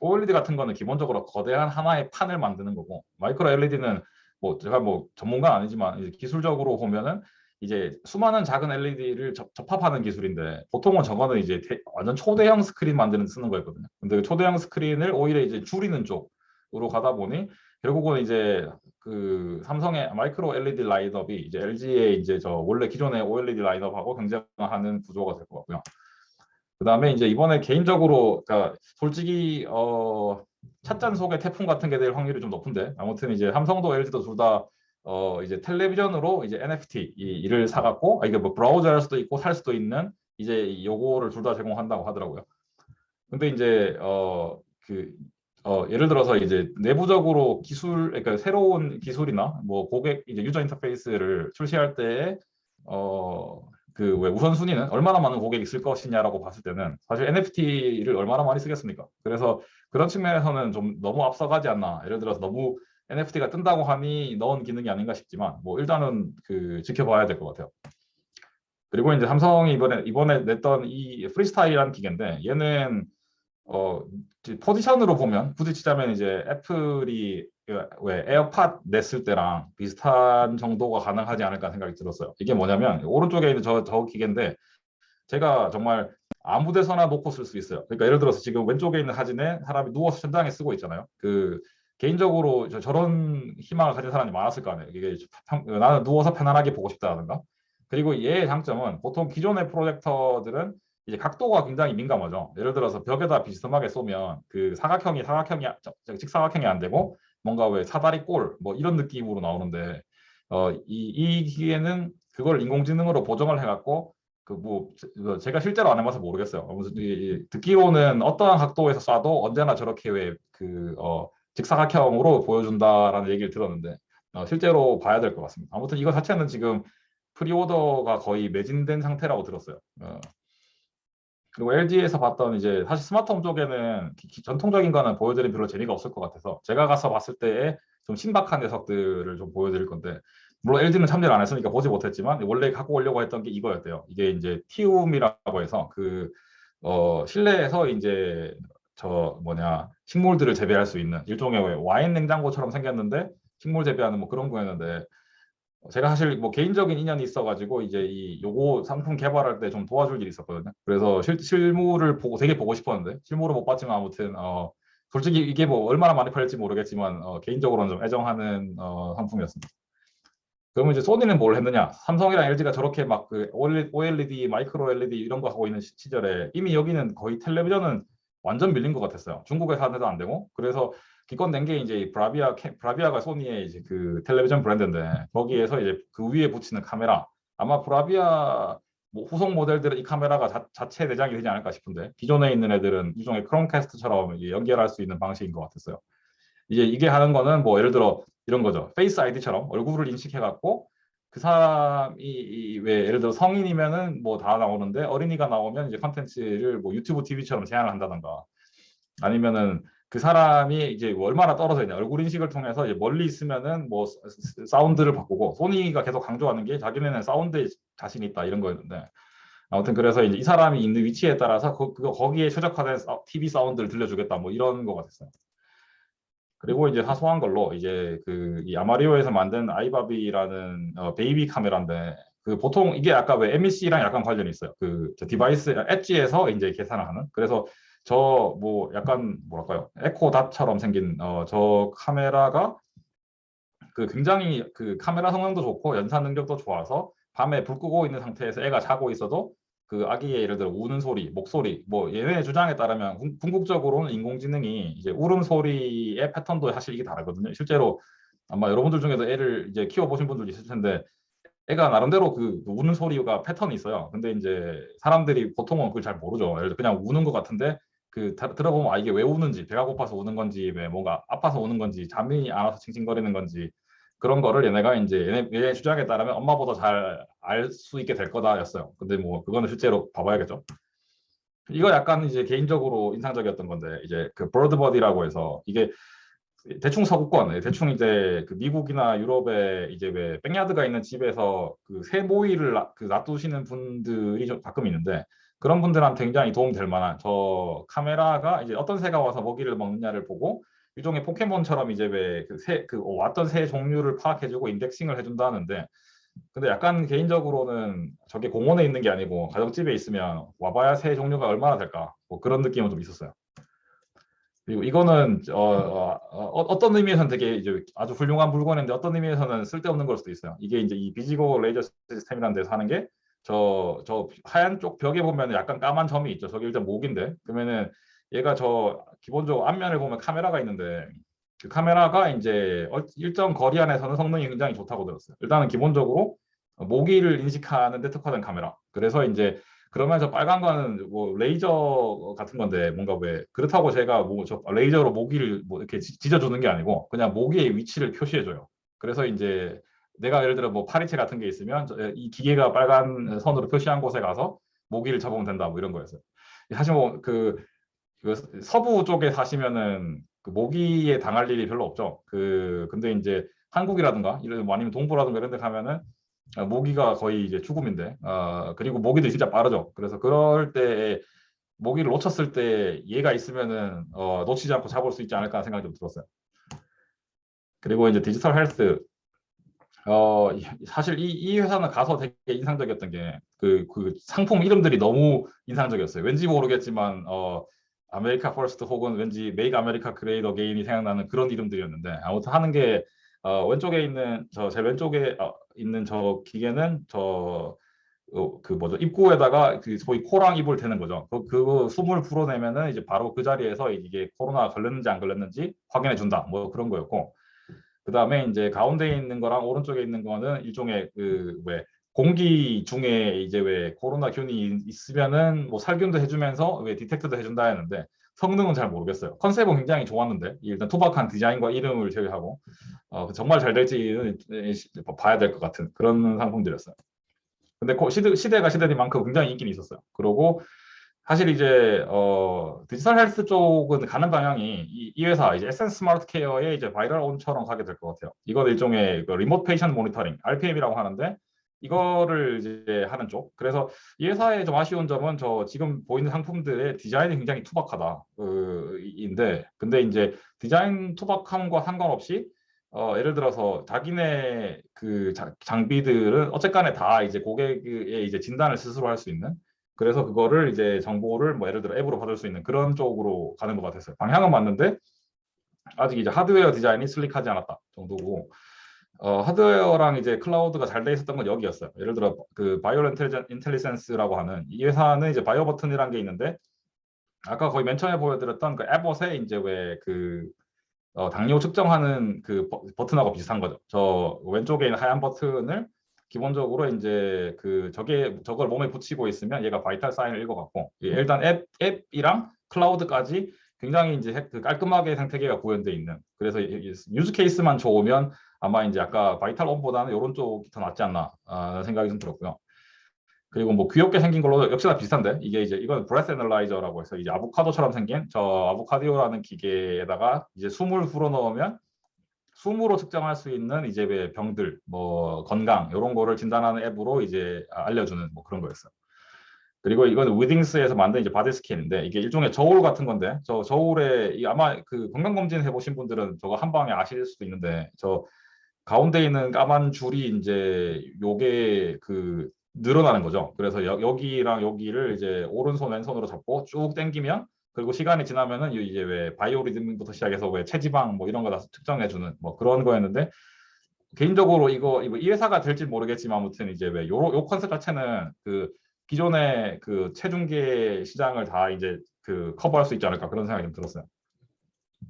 OLED 같은 거는 기본적으로 거대한 하나의 판을 만드는 거고 마이크로 LED는 뭐 제가 뭐 전문가는 아니지만 이제 기술적으로 보면은 이제 수많은 작은 LED를 접합하는 기술인데 보통은 저거는 이제 완전 초대형 스크린 만드는 데 쓰는 거였거든요. 근데 그 초대형 스크린을 오히려 이제 줄이는 쪽으로 가다 보니 결국은 이제 그 삼성의 마이크로 LED 라인업이 이제 LG의 이제 저 원래 기존의 OLED 라인업하고 경쟁하는 구조가 될 것 같고요. 그다음에 이제 이번에 개인적으로 그러니까 솔직히 찻잔 속의 태풍 같은 게 될 확률이 좀 높은데 아무튼 이제 삼성도 LG도 둘 다 이제 텔레비전으로 이제 NFT 이를 사갖고 이게 뭐 브라우저 할 수도 있고 살 수도 있는 이제 요거를 둘 다 제공한다고 하더라고요. 근데 이제 예를 들어서 이제 내부적으로 기술 그러니까 새로운 기술이나 뭐 고객 이제 유저 인터페이스를 출시할 때에 그 왜 우선순위는 얼마나 많은 고객이 쓸 것이냐라고 봤을 때는 사실 NFT를 얼마나 많이 쓰겠습니까? 그래서 그런 측면에서는 좀 너무 앞서가지 않나. 예를 들어서 너무 NFT가 뜬다고 하니 넣은 기능이 아닌가 싶지만 뭐 일단은 그 지켜봐야 될 것 같아요. 그리고 이제 삼성이 이번에 냈던 이 프리스타일이라는 기계인데 얘는 어 포지션으로 보면 굳이 치자면 이제 애플이 왜 에어팟 냈을 때랑 비슷한 정도가 가능하지 않을까 생각이 들었어요. 이게 뭐냐면 오른쪽에 있는 저 기계인데 제가 정말 아무 데서나 놓고 쓸 수 있어요. 그러니까 예를 들어서 지금 왼쪽에 있는 사진에 사람이 누워서 천장에 쓰고 있잖아요. 그 개인적으로 저런 희망을 가진 사람이 많았을 거 아니에요. 이게 나는 누워서 편안하게 보고 싶다든가. 그리고 얘의 장점은 보통 기존의 프로젝터들은 이제 각도가 굉장히 민감하죠. 예를 들어서 벽에다 비스듬하게 쏘면 그 사각형이 직사각형이 안 되고 뭔가 왜 사다리 꼴 뭐 이런 느낌으로 나오는데 이 기계는 그걸 인공지능으로 보정을 해갖고 그 뭐 제가 실제로 안 해봐서 모르겠어요. 듣기로는 어떠한 각도에서 쏴도 언제나 저렇게 왜그 직사각형으로 보여준다라는 얘기를 들었는데 실제로 봐야 될 것 같습니다. 아무튼 이거 자체는 지금 프리오더가 거의 매진된 상태라고 들었어요. 그리고 LG에서 봤던 이제 사실 스마트홈 쪽에는 전통적인 거는 보여드리면 별로 재미가 없을 것 같아서 제가 가서 봤을 때에 좀 신박한 녀석들을 좀 보여드릴 건데 물론 LG는 참여를 안 했으니까 보지 못했지만 원래 갖고 오려고 했던 게 이거였대요. 이게 이제 티움이라고 해서 그 실내에서 이제 저 뭐냐 식물들을 재배할 수 있는 일종의 와인 냉장고처럼 생겼는데 식물 재배하는 뭐 그런 거였는데 제가 사실 뭐 개인적인 인연이 있어가지고 이제 이 요거 상품 개발할 때 좀 도와줄 일이 있었거든요. 그래서 실물을 보고 되게 보고 싶었는데 실물을 못 봤지만 아무튼 솔직히 이게 뭐 얼마나 많이 팔릴지 모르겠지만 개인적으로는 좀 애정하는 상품이었습니다. 그러면 이제 소니는 뭘 했느냐? 삼성이랑 LG가 저렇게 막 그 OLED, 마이크로 LED 이런 거 하고 있는 시절에 이미 여기는 거의 텔레비전은 완전 밀린 것 같았어요. 중국에서 하는 데도 안 되고. 그래서 기껏 낸 게 이제 브라비아가 소니의 이제 그 텔레비전 브랜드인데 거기에서 이제 그 위에 붙이는 카메라. 아마 브라비아 뭐 후속 모델들은 이 카메라가 자체 내장이 되지 않을까 싶은데 기존에 있는 애들은 일종의 크롬캐스트처럼 이제 연결할 수 있는 방식인 것 같았어요. 이제 이게 하는 거는 뭐 예를 들어 이런 거죠. 페이스 아이디처럼 얼굴을 인식해갖고 그 사람이 왜 예를 들어 성인이면은 뭐 다 나오는데 어린이가 나오면 이제 컨텐츠를 뭐 유튜브 TV처럼 제한을 한다던가 아니면은 그 사람이 이제 뭐 얼마나 떨어져 있냐 얼굴 인식을 통해서 이제 멀리 있으면은 뭐 사운드를 바꾸고 소니가 계속 강조하는 게 자기네는 사운드에 자신 있다 이런 거였는데 아무튼 그래서 이제 이 사람이 있는 위치에 따라서 거기에 최적화된 TV 사운드를 들려주겠다 뭐 이런 거 같았어요. 그리고 이제 사소한 걸로 이제 그 이 아마리오에서 만든 아이바비라는 베이비 카메라인데 그 보통 이게 아까 왜 MEC랑 약간 관련이 있어요. 그 디바이스 엣지에서 이제 계산을 하는. 그래서 저 뭐 약간 뭐랄까요 에코닷처럼 생긴 저 카메라가 그 굉장히 그 카메라 성능도 좋고 연산 능력도 좋아서 밤에 불 끄고 있는 상태에서 애가 자고 있어도 그 아기의 예를 들어 우는 소리, 목소리, 뭐 얘네 주장에 따르면 궁극적으로는 인공지능이 이제 울음소리의 패턴도 사실 이게 다르거든요. 실제로 아마 여러분들 중에도 애를 이제 키워보신 분들 있을 텐데 애가 나름대로 그 우는 소리가 패턴이 있어요. 근데 이제 사람들이 보통은 그걸 잘 모르죠. 예를 들어 그냥 우는 것 같은데 들어보면 이게 왜 우는지, 배가 고파서 우는 건지, 왜 뭔가 아파서 우는 건지, 잠이 안 와서 징징거리는 건지 그런 거를 얘네가 이제 얘네 주장에 따르면 엄마보다 잘 알 수 있게 될 거다였어요. 근데 뭐 그거는 실제로 봐봐야겠죠. 이거 약간 이제 개인적으로 인상적이었던 건데 이제 그 버드버디라고 해서 이게 대충 서구권, 대충 이제 그 미국이나 유럽에 이제 왜 백야드가 있는 집에서 그 새 모이를 놔두시는 분들이 좀 가끔 있는데 그런 분들한테 굉장히 도움 될 만한 저 카메라가 이제 어떤 새가 와서 먹이를 먹느냐를 보고 일종의 포켓몬처럼 이제 왜 왔던 새 종류를 파악해주고 인덱싱을 해준다는데 근데 약간 개인적으로는 저게 공원에 있는 게 아니고 가정집에 있으면 와봐야 새 종류가 얼마나 될까 뭐 그런 느낌은 좀 있었어요. 그리고 이거는 떤 의미에서는 되게 이제 아주 훌륭한 물건인데 어떤 의미에서는 쓸데없는 걸 수도 있어요. 이게 이제 이 비지고 레이저 시스템이라는 데서 하는 게 저 하얀 쪽 벽에 보면 약간 까만 점이 있죠. 저게 일단 목인데 그러면은 얘가 저 기본적으로 앞면을 보면 카메라가 있는데 그 카메라가 이제 일정 거리 안에서는 성능이 굉장히 좋다고 들었어요. 일단은 기본적으로 모기를 인식하는 데 특화된 카메라. 그래서 이제 그러면서 빨간 거는 뭐 레이저 같은 건데 뭔가 왜 그렇다고 제가 뭐 저 레이저로 모기를 뭐 이렇게 찢어주는 게 아니고 그냥 모기의 위치를 표시해줘요. 그래서 이제 내가 예를 들어 뭐 파리채 같은 게 있으면 이 기계가 빨간 선으로 표시한 곳에 가서 모기를 잡으면 된다 뭐 이런 거였어요. 사실 그 서부 쪽에 사시면은 그 모기에 당할 일이 별로 없죠. 근데 이제 한국이라든가 이런 뭐 아니면 동부라든가 이런 데 가면은 모기가 거의 이제 죽음인데 그리고 모기도 진짜 빠르죠. 그래서 그럴 때 모기를 놓쳤을 때 얘가 있으면은 놓치지 않고 잡을 수 있지 않을까 생각이 좀 들었어요. 그리고 이제 디지털 헬스 사실 이 회사는 가서 되게 인상적이었던 게 그 상품 이름들이 너무 인상적이었어요. 왠지 모르겠지만 아메리카 퍼스트 혹은 왠지 메이크 아메리카 그레이트 어게인이 생각나는 그런 이름들이었는데 아무튼 하는 게 왼쪽에 있는 제 왼쪽에 있는 저 기계는 그 뭐죠 입구에다가 그 소위 코랑 입을 대는 거죠. 그 숨을 불어내면은 이제 바로 그 자리에서 이게 코로나 걸렸는지 안 걸렸는지 확인해 준다. 뭐 그런 거였고 그 다음에 이제 가운데 있는 거랑 오른쪽에 있는 거는 일종의 그 왜 공기 중에 이제 왜 코로나균이 있으면은 뭐 살균도 해주면서 왜 디텍트도 해준다 했는데 성능은 잘 모르겠어요. 컨셉은 굉장히 좋았는데 일단 투박한 디자인과 이름을 제외하고 정말 잘 될지는 봐야 될 것 같은 그런 상품들이었어요. 근데 시대가 시대인 만큼 굉장히 인기는 있었어요. 그리고 사실 이제 디지털 헬스 쪽은 가는 방향이 이 회사 이제 에센스 스마트 케어의 이제 바이럴 온처럼 가게 될 것 같아요. 이건 일종의 그 리모트 페이션트 모니터링 (RPM이라고) 하는데 이거를 이제 하는 쪽. 그래서 이 회사의 좀 아쉬운 점은 저 지금 보이는 상품들의 디자인이 굉장히 투박하다. 인데 근데 이제 디자인 투박함과 상관없이 예를 들어서 자기네 그 장비들은 어쨌간에 다 이제 고객의 이제 진단을 스스로 할 수 있는 그래서 그거를 이제 정보를 뭐 예를 들어 앱으로 받을 수 있는 그런 쪽으로 가는 것 같았어요. 방향은 맞는데 아직 이제 하드웨어 디자인이 슬릭하지 않았다 정도고 하드웨어랑 이제 클라우드가 잘 돼 있었던 건 여기였어요. 예를 들어 그 바이오 인텔리센스라고 하는 이 회사는 이제 바이오 버튼이라는 게 있는데 아까 거의 맨 처음에 보여드렸던 그 에봇에 이제 왜그 당뇨 측정하는 그 버튼하고 비슷한 거죠. 저 왼쪽에 있는 하얀 버튼을 기본적으로 이제 저걸 몸에 붙이고 있으면 얘가 바이탈 사인을 읽어갖고 일단 앱이랑 클라우드까지 굉장히 이제 깔끔하게 생태계가 구현돼 있는 그래서 유즈 케이스만 좋으면 아마 이제 아까 바이탈 온보다는 이런 쪽이 더 낫지 않나 생각이 좀 들었고요. 그리고 뭐 귀엽게 생긴 걸로 역시나 비슷한데 이게 이제 이건 브레스 애널라이저라고 해서 이제 아보카도처럼 생긴 저 아보카디오라는 기계에다가 이제 숨을 불어넣으면 숨으로 측정할 수 있는 이제 왜 병들 뭐 건강 이런 거를 진단하는 앱으로 이제 알려주는 뭐 그런 거였어요. 그리고 이건 위딩스에서 만든 이제 바디 스캔인데 이게 일종의 저울 같은 건데 저 저울에 아마 그 건강 검진 해보신 분들은 저거 한 방에 아실 수도 있는데 저 가운데 있는 까만 줄이 이제 요게 늘어나는 거죠. 그래서 여기랑 여기를 이제 오른손 왼손으로 잡고 쭉 당기면 그리고 시간이 지나면은 이제 왜 바이오리듬부터 시작해서 왜 체지방 뭐 이런 거 다 측정해주는 뭐 그런 거였는데 개인적으로 이거 이 회사가 될지 모르겠지만 아무튼 이제 왜 요 컨셉 자체는 그 기존의 그 체중계 시장을 다 이제 커버할 수 있지 않을까 그런 생각이 좀 들었어요.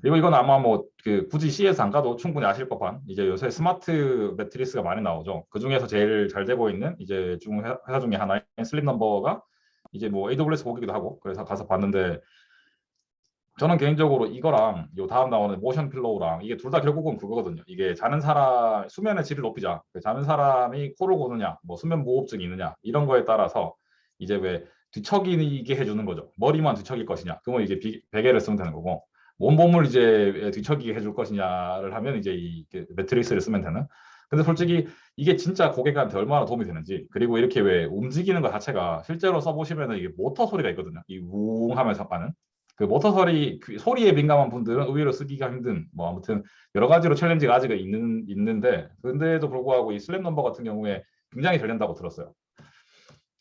그리고 이건 아마 뭐 굳이 CS 안 가도 충분히 아실 법한 이제 요새 스마트 매트리스가 많이 나오죠. 그 중에서 제일 잘 되고 있는 이제 회사 중에 하나인 슬립 넘버가 이제 뭐 AWS 고기기도 하고 그래서 가서 봤는데 저는 개인적으로 이거랑 요 다음 나오는 모션 필로우랑 이게 둘 다 결국은 그거거든요. 이게 자는 사람 수면의 질을 높이자. 자는 사람이 코를 고느냐, 뭐 수면 무호흡증이 있느냐 이런 거에 따라서 이제 왜 뒤척이게 해주는 거죠. 머리만 뒤척일 것이냐, 그러면 이제 베개를 쓰면 되는 거고 온몸을 이제 뒤척이게 해줄 것이냐를 하면 이제 이 매트리스를 쓰면 되는. 근데 솔직히 이게 진짜 고객한테 얼마나 도움이 되는지, 그리고 이렇게 왜 움직이는 것 자체가 실제로 써보시면은 이게 모터 소리가 있거든요. 이 우웅 하면서 하는. 그 모터 소리, 그 소리에 민감한 분들은 의외로 쓰기가 힘든, 뭐 아무튼 여러 가지로 챌린지가 아직 있는데, 근데도 불구하고 이 슬랩 넘버 같은 경우에 굉장히 잘 된다고 들었어요.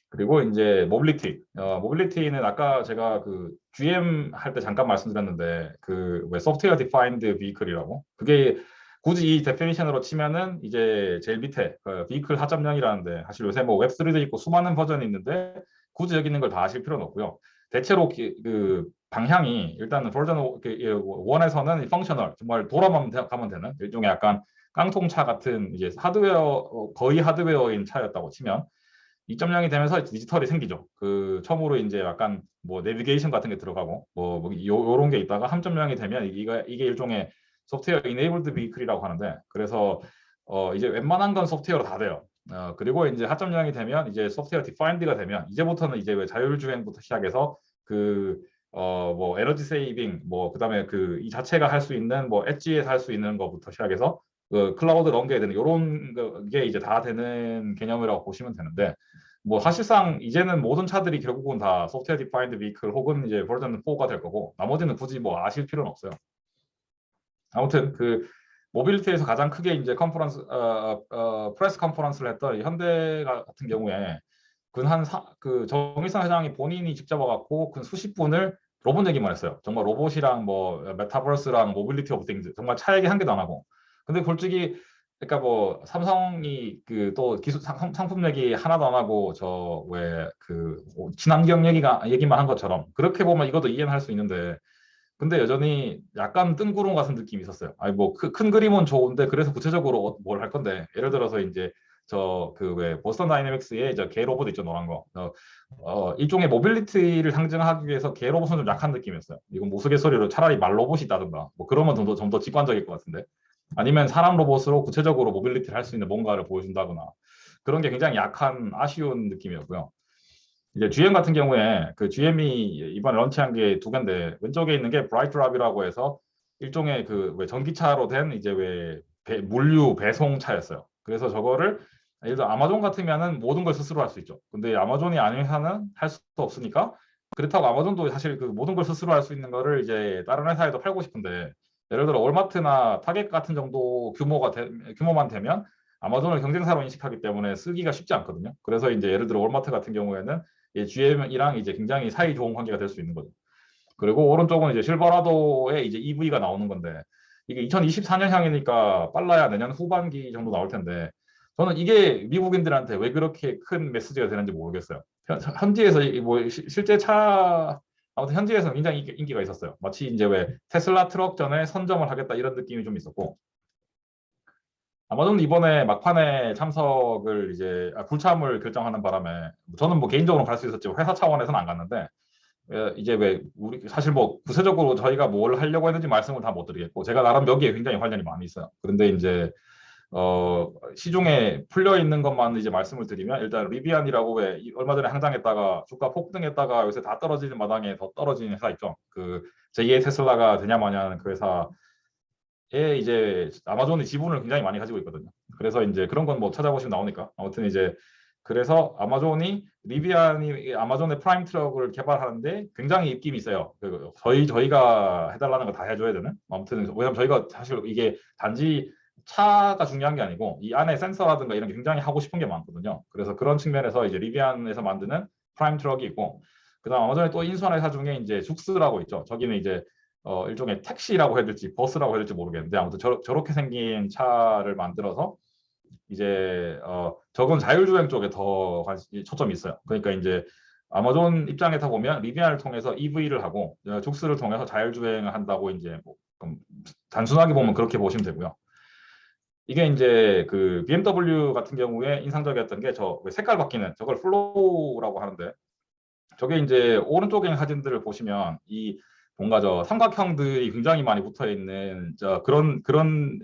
그리고 이제 모빌리티는 아까 제가 그 GM 할 때 잠깐 말씀드렸는데 그 왜 소프트웨어 디파인드 비클이라고, 그게 굳이 이 데피니션으로 치면은 이제 제일 밑에 그 비클 4.0이라는데, 사실 요새 뭐 웹3도 있고 수많은 버전이 있는데 굳이 여기 있는 걸 다 아실 필요는 없고요. 대체로 그 방향이 일단은 버전 1에서는 펑셔널, 정말 돌아만 가면 되는 일종의 약간 깡통차 같은 이제 하드웨어, 거의 하드웨어인 차였다고 치면, 2.0이 되면서 디지털이 생기죠. 그 처음으로 이제 약간 뭐 내비게이션 같은 게 들어가고 뭐 요런 게 있다가 3.0이 되면 이게 일종의 소프트웨어 이네이블드 비클이라고 하는데, 그래서 이제 웬만한 건 소프트웨어로 다 돼요. 그리고 이제 4.0이 되면 이제 소프트웨어 디파인드가 되면 이제부터는 이제 왜 자율주행부터 시작해서 그 뭐 에너지 세이빙, 뭐 그다음에 그 이 자체가 할 수 있는 뭐 엣지에서 할 수 있는 것부터 시작해서 그 클라우드 런게야 되는 이런 게 이제 다 되는 개념이라고 보시면 되는데, 뭐 사실상 이제는 모든 차들이 결국은 다 소프트웨어 디파인드 비클 혹은 이제 버전 4가 될 거고, 나머지는 굳이 뭐 아실 필요는 없어요. 아무튼 그 모빌리티에서 가장 크게 이제 프레스 컨퍼런스를 했던 현대 같은 경우에 그 정일선 회장이 본인이 직접 와갖고 그 수십 분을 로봇 얘기만 했어요. 정말 로봇이랑 뭐 메타버스랑 모빌리티 오브 띵즈, 정말 차 얘기 한 개도 안 하고. 근데 솔직히 그러니까 뭐 삼성이 그 또 기술 상품 얘기 하나도 안 하고 저 왜 그 친환경 얘기만 한 것처럼 그렇게 보면 이것도 이해는 할 수 있는데, 근데 여전히 약간 뜬구름 같은 느낌이 있었어요. 아니 뭐 큰 그림은 좋은데 그래서 구체적으로 뭘 할 건데, 예를 들어서 이제 저 그 왜 보스턴 다이내믹스의 저 로봇 있죠, 노란 거. 일종의 모빌리티를 상징하기 위해서 개 로봇은 좀 약한 느낌이었어요. 이건 우스갯소리로 차라리 말 로봇이 있다든가 뭐 그러면 좀 더 직관적일 것 같은데, 아니면 사람 로봇으로 구체적으로 모빌리티를 할 수 있는 뭔가를 보여준다거나, 그런 게 굉장히 약한 아쉬운 느낌이었고요. 이제 GM 같은 경우에 그 GM이 이번에 런치한 게 두 개인데, 왼쪽에 있는 게 브라이트랍이라고 해서 일종의 그 왜 전기차로 된 이제 왜 물류 배송차였어요. 그래서 저거를 예를 들어 아마존 같으면은 모든 걸 스스로 할 수 있죠. 근데 아마존이 아닌 회사는 할 수도 없으니까, 그렇다고 아마존도 사실 그 모든 걸 스스로 할 수 있는 거를 이제 다른 회사에도 팔고 싶은데, 예를 들어 월마트나 타겟 같은 정도 규모만 되면 아마존을 경쟁사로 인식하기 때문에 쓰기가 쉽지 않거든요. 그래서 이제 예를 들어 월마트 같은 경우에는 GM이랑 이제 굉장히 사이 좋은 관계가 될 수 있는 거죠. 그리고 오른쪽은 이제 실버라도에 이제 EV가 나오는 건데, 이게 2024년 향이니까 빨라야 내년 후반기 정도 나올 텐데, 저는 이게 미국인들한테 왜 그렇게 큰 메시지가 되는지 모르겠어요. 현지에서 뭐 실제 차, 아무튼 현지에서 굉장히 인기가 있었어요. 마치 이제 왜 테슬라 트럭 전에 선점을 하겠다 이런 느낌이 좀 있었고, 아마존 이번에 막판에 참석을 이제 불참을 결정하는 바람에, 저는 뭐 개인적으로 갈 수 있었지만 회사 차원에서는 안 갔는데, 이제 왜 우리 사실 뭐 구체적으로 저희가 뭘 하려고 했는지 말씀을 다 못 드리겠고, 제가 나름 여기에 굉장히 관련이 많이 있어요. 그런데 이제 시중에 풀려 있는 것만 이제 말씀을 드리면, 일단 리비안이라고 왜 얼마 전에 상장했다가 주가 폭등했다가 요새 다 떨어지는 마당에 더 떨어지는 회사 있죠. 그 제2의 테슬라가 되냐 마냐는 그 회사에 이제 아마존이 지분을 굉장히 많이 가지고 있거든요. 그래서 이제 그런 건 뭐 찾아보시면 나오니까, 아무튼 이제 그래서 아마존이 리비안이 아마존의 프라임 트럭을 개발하는데 굉장히 입김이 있어요. 저희가 해달라는 거 다 해줘야 되는. 아무튼 왜냐면 저희가 사실 이게 단지 차가 중요한 게 아니고 이 안에 센서라든가 이런 게 굉장히 하고 싶은 게 많거든요. 그래서 그런 측면에서 이제 리비안에서 만드는 프라임 트럭이 있고, 그다음 아마존의 또 인수한 회사 중에 이제 죽스라고 있죠. 저기는 이제 일종의 택시라고 해야 될지 버스라고 해야 될지 모르겠는데, 아무튼 저렇게 생긴 차를 만들어서 이제 저건 자율주행 쪽에 더 초점이 있어요. 그러니까 이제 아마존 입장에 타 보면 리비안을 통해서 EV를 하고 죽스를 통해서 자율주행을 한다고 이제 뭐 단순하게 보면 그렇게 보시면 되고요. 이게 이제 그 BMW 같은 경우에 인상적이었던 게 저 색깔 바뀌는 저걸 플로우라고 하는데, 저게 이제 오른쪽에 있는 사진들을 보시면 이 뭔가 저 삼각형들이 굉장히 많이 붙어 있는 저 그런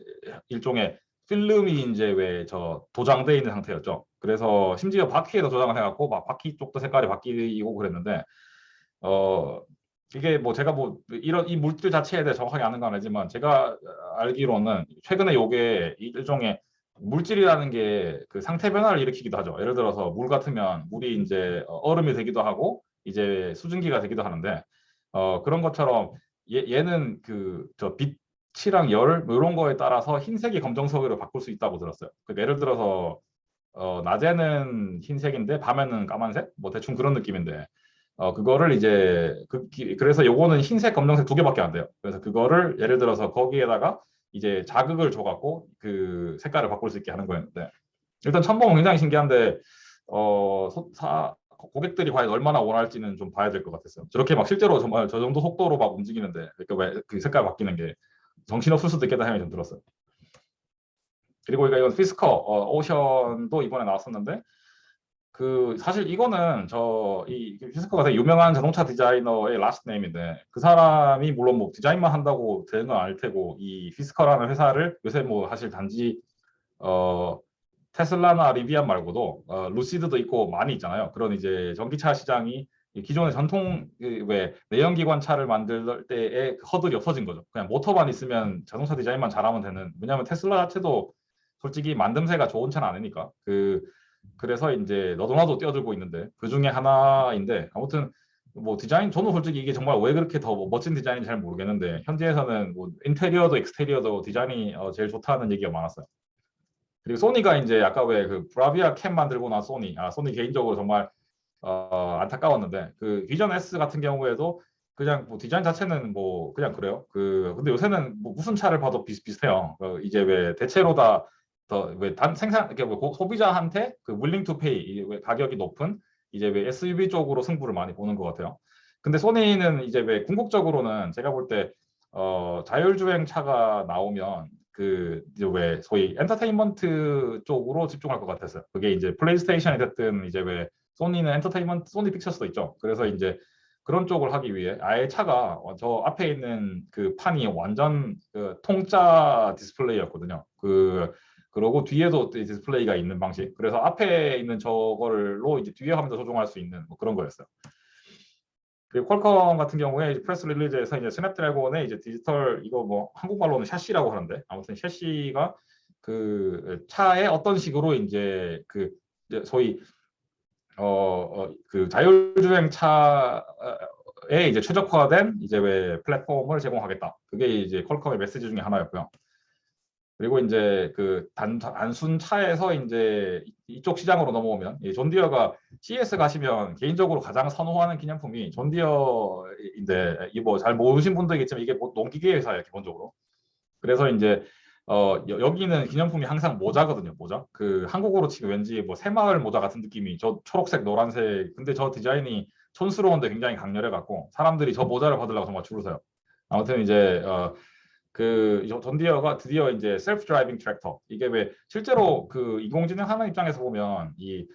일종의 필름이 이제 왜 저 도장돼 있는 상태였죠. 그래서 심지어 바퀴에도 도장을 해갖고 막 바퀴 쪽도 색깔이 바뀌고 그랬는데 어 이게 뭐 제가 뭐 이런 이 물질 자체에 대해 정확하게 아는 건 아니지만 제가 알기로는 최근에 요게 일종의 물질이라는 게 그 상태 변화를 일으키기도 하죠. 예를 들어서 물 같으면 물이 이제 얼음이 되기도 하고 이제 수증기가 되기도 하는데 그런 것처럼 얘는 그 저 빛이랑 열 뭐 이런 거에 따라서 흰색이 검정색으로 바꿀 수 있다고 들었어요. 그 예를 들어서 낮에는 흰색인데 밤에는 까만색 뭐 대충 그런 느낌인데 그거를 이제 그래서 요거는 흰색, 검정색 두 개밖에 안 돼요. 그래서 그거를 예를 들어서 거기에다가 이제 자극을 줘갖고 그 색깔을 바꿀 수 있게 하는 거였는데 일단 첨벙은 굉장히 신기한데 고객들이 과연 얼마나 원할지는 좀 봐야 될 것 같았어요. 저렇게 막 실제로 정말 저 정도 속도로 막 움직이는데 그러니까 왜 그 색깔 바뀌는 게 정신없을 수도 있겠다 생각이 좀 들었어요. 그리고 이건 피스커 오션도 이번에 나왔었는데 그 사실 이거는 저이 피스커가 되게 유명한 자동차 디자이너의 라스트 네임인데 그 사람이 물론 뭐 디자인만 한다고 되는 건 아닐 테고 이 피스커라는 회사를 요새 뭐 사실 단지 어 테슬라나 리비안 말고도 루시드도 있고 많이 있잖아요. 그런 이제 전기차 시장이 기존의 전통 왜 내연기관 차를 만들 때의 허들이 없어진 거죠. 그냥 모터만 있으면 자동차 디자인만 잘하면 되는. 왜냐하면 테슬라 자체도 솔직히 만듦새가 좋은 차는 아니니까. 그래서 이제 너도 나도 뛰어들고 있는데 그 중에 하나인데 아무튼 뭐 디자인 저는 솔직히 이게 정말 왜 그렇게 더 멋진 디자인인지 잘 모르겠는데 현지에서는 뭐 인테리어도 엑스테리어도 디자인이 제일 좋다는 얘기가 많았어요. 그리고 소니가 이제 아까 왜 그 브라비아 캠 만들고 난 소니 개인적으로 정말 안타까웠는데 그 비전 S 같은 경우에도 그냥 뭐 디자인 자체는 뭐 그냥 그래요. 근데 요새는 뭐 무슨 차를 봐도 비슷비슷해요. 이제 왜 대체로 다 더 왜 단 생산 이렇게 뭐 소비자한테 그 willing to pay 왜 가격이 높은 이제 왜 SUV 쪽으로 승부를 많이 보는 것 같아요. 근데 소니는 이제 왜 궁극적으로는 제가 볼 때 자율주행 차가 나오면 그 이제 왜 소위 엔터테인먼트 쪽으로 집중할 것 같았어요. 그게 이제 플레이스테이션이 됐든 이제 왜 소니는 엔터테인먼트 소니 픽처스도 있죠. 그래서 이제 그런 쪽을 하기 위해 아예 차가 저 앞에 있는 그 판이 완전 그 통짜 디스플레이였거든요. 그러고 뒤에도 디스플레이가 있는 방식. 그래서 앞에 있는 저거를로 이제 뒤에 화면도 조종할 수 있는 뭐 그런 거였어요. 그리고 퀄컴 같은 경우에 프레스 릴리즈에서 이제 스냅드래곤의 이제 디지털 이거 뭐 한국말로는 샤시라고 하는데 아무튼 샤시가 그 차에 어떤 식으로 이제 그 이제 소위 그 자율주행 차에 이제 최적화된 이제 왜 플랫폼을 제공하겠다. 그게 이제 퀄컴의 메시지 중에 하나였고요. 그리고 이제 그 단순 차에서 이제 이쪽 시장으로 넘어오면 존 디어가 CES 가시면 개인적으로 가장 선호하는 기념품이 존 디어인데 이 뭐 잘 모르신 분도 있겠지만 이게 뭐 농기계 회사예요 기본적으로. 그래서 이제 여기는 기념품이 항상 모자거든요. 모자. 그 한국어로 치면 왠지 뭐 새마을 모자 같은 느낌이 저 초록색 노란색 근데 저 디자인이 촌스러운데 굉장히 강렬해 갖고 사람들이 저 모자를 받으려고 정말 줄을 서요. 아무튼 이제 존 디어가 드디어 이제 셀프 드라이빙 트랙터 이게 왜 실제로 그 인공지능 하는 입장에서 보면 이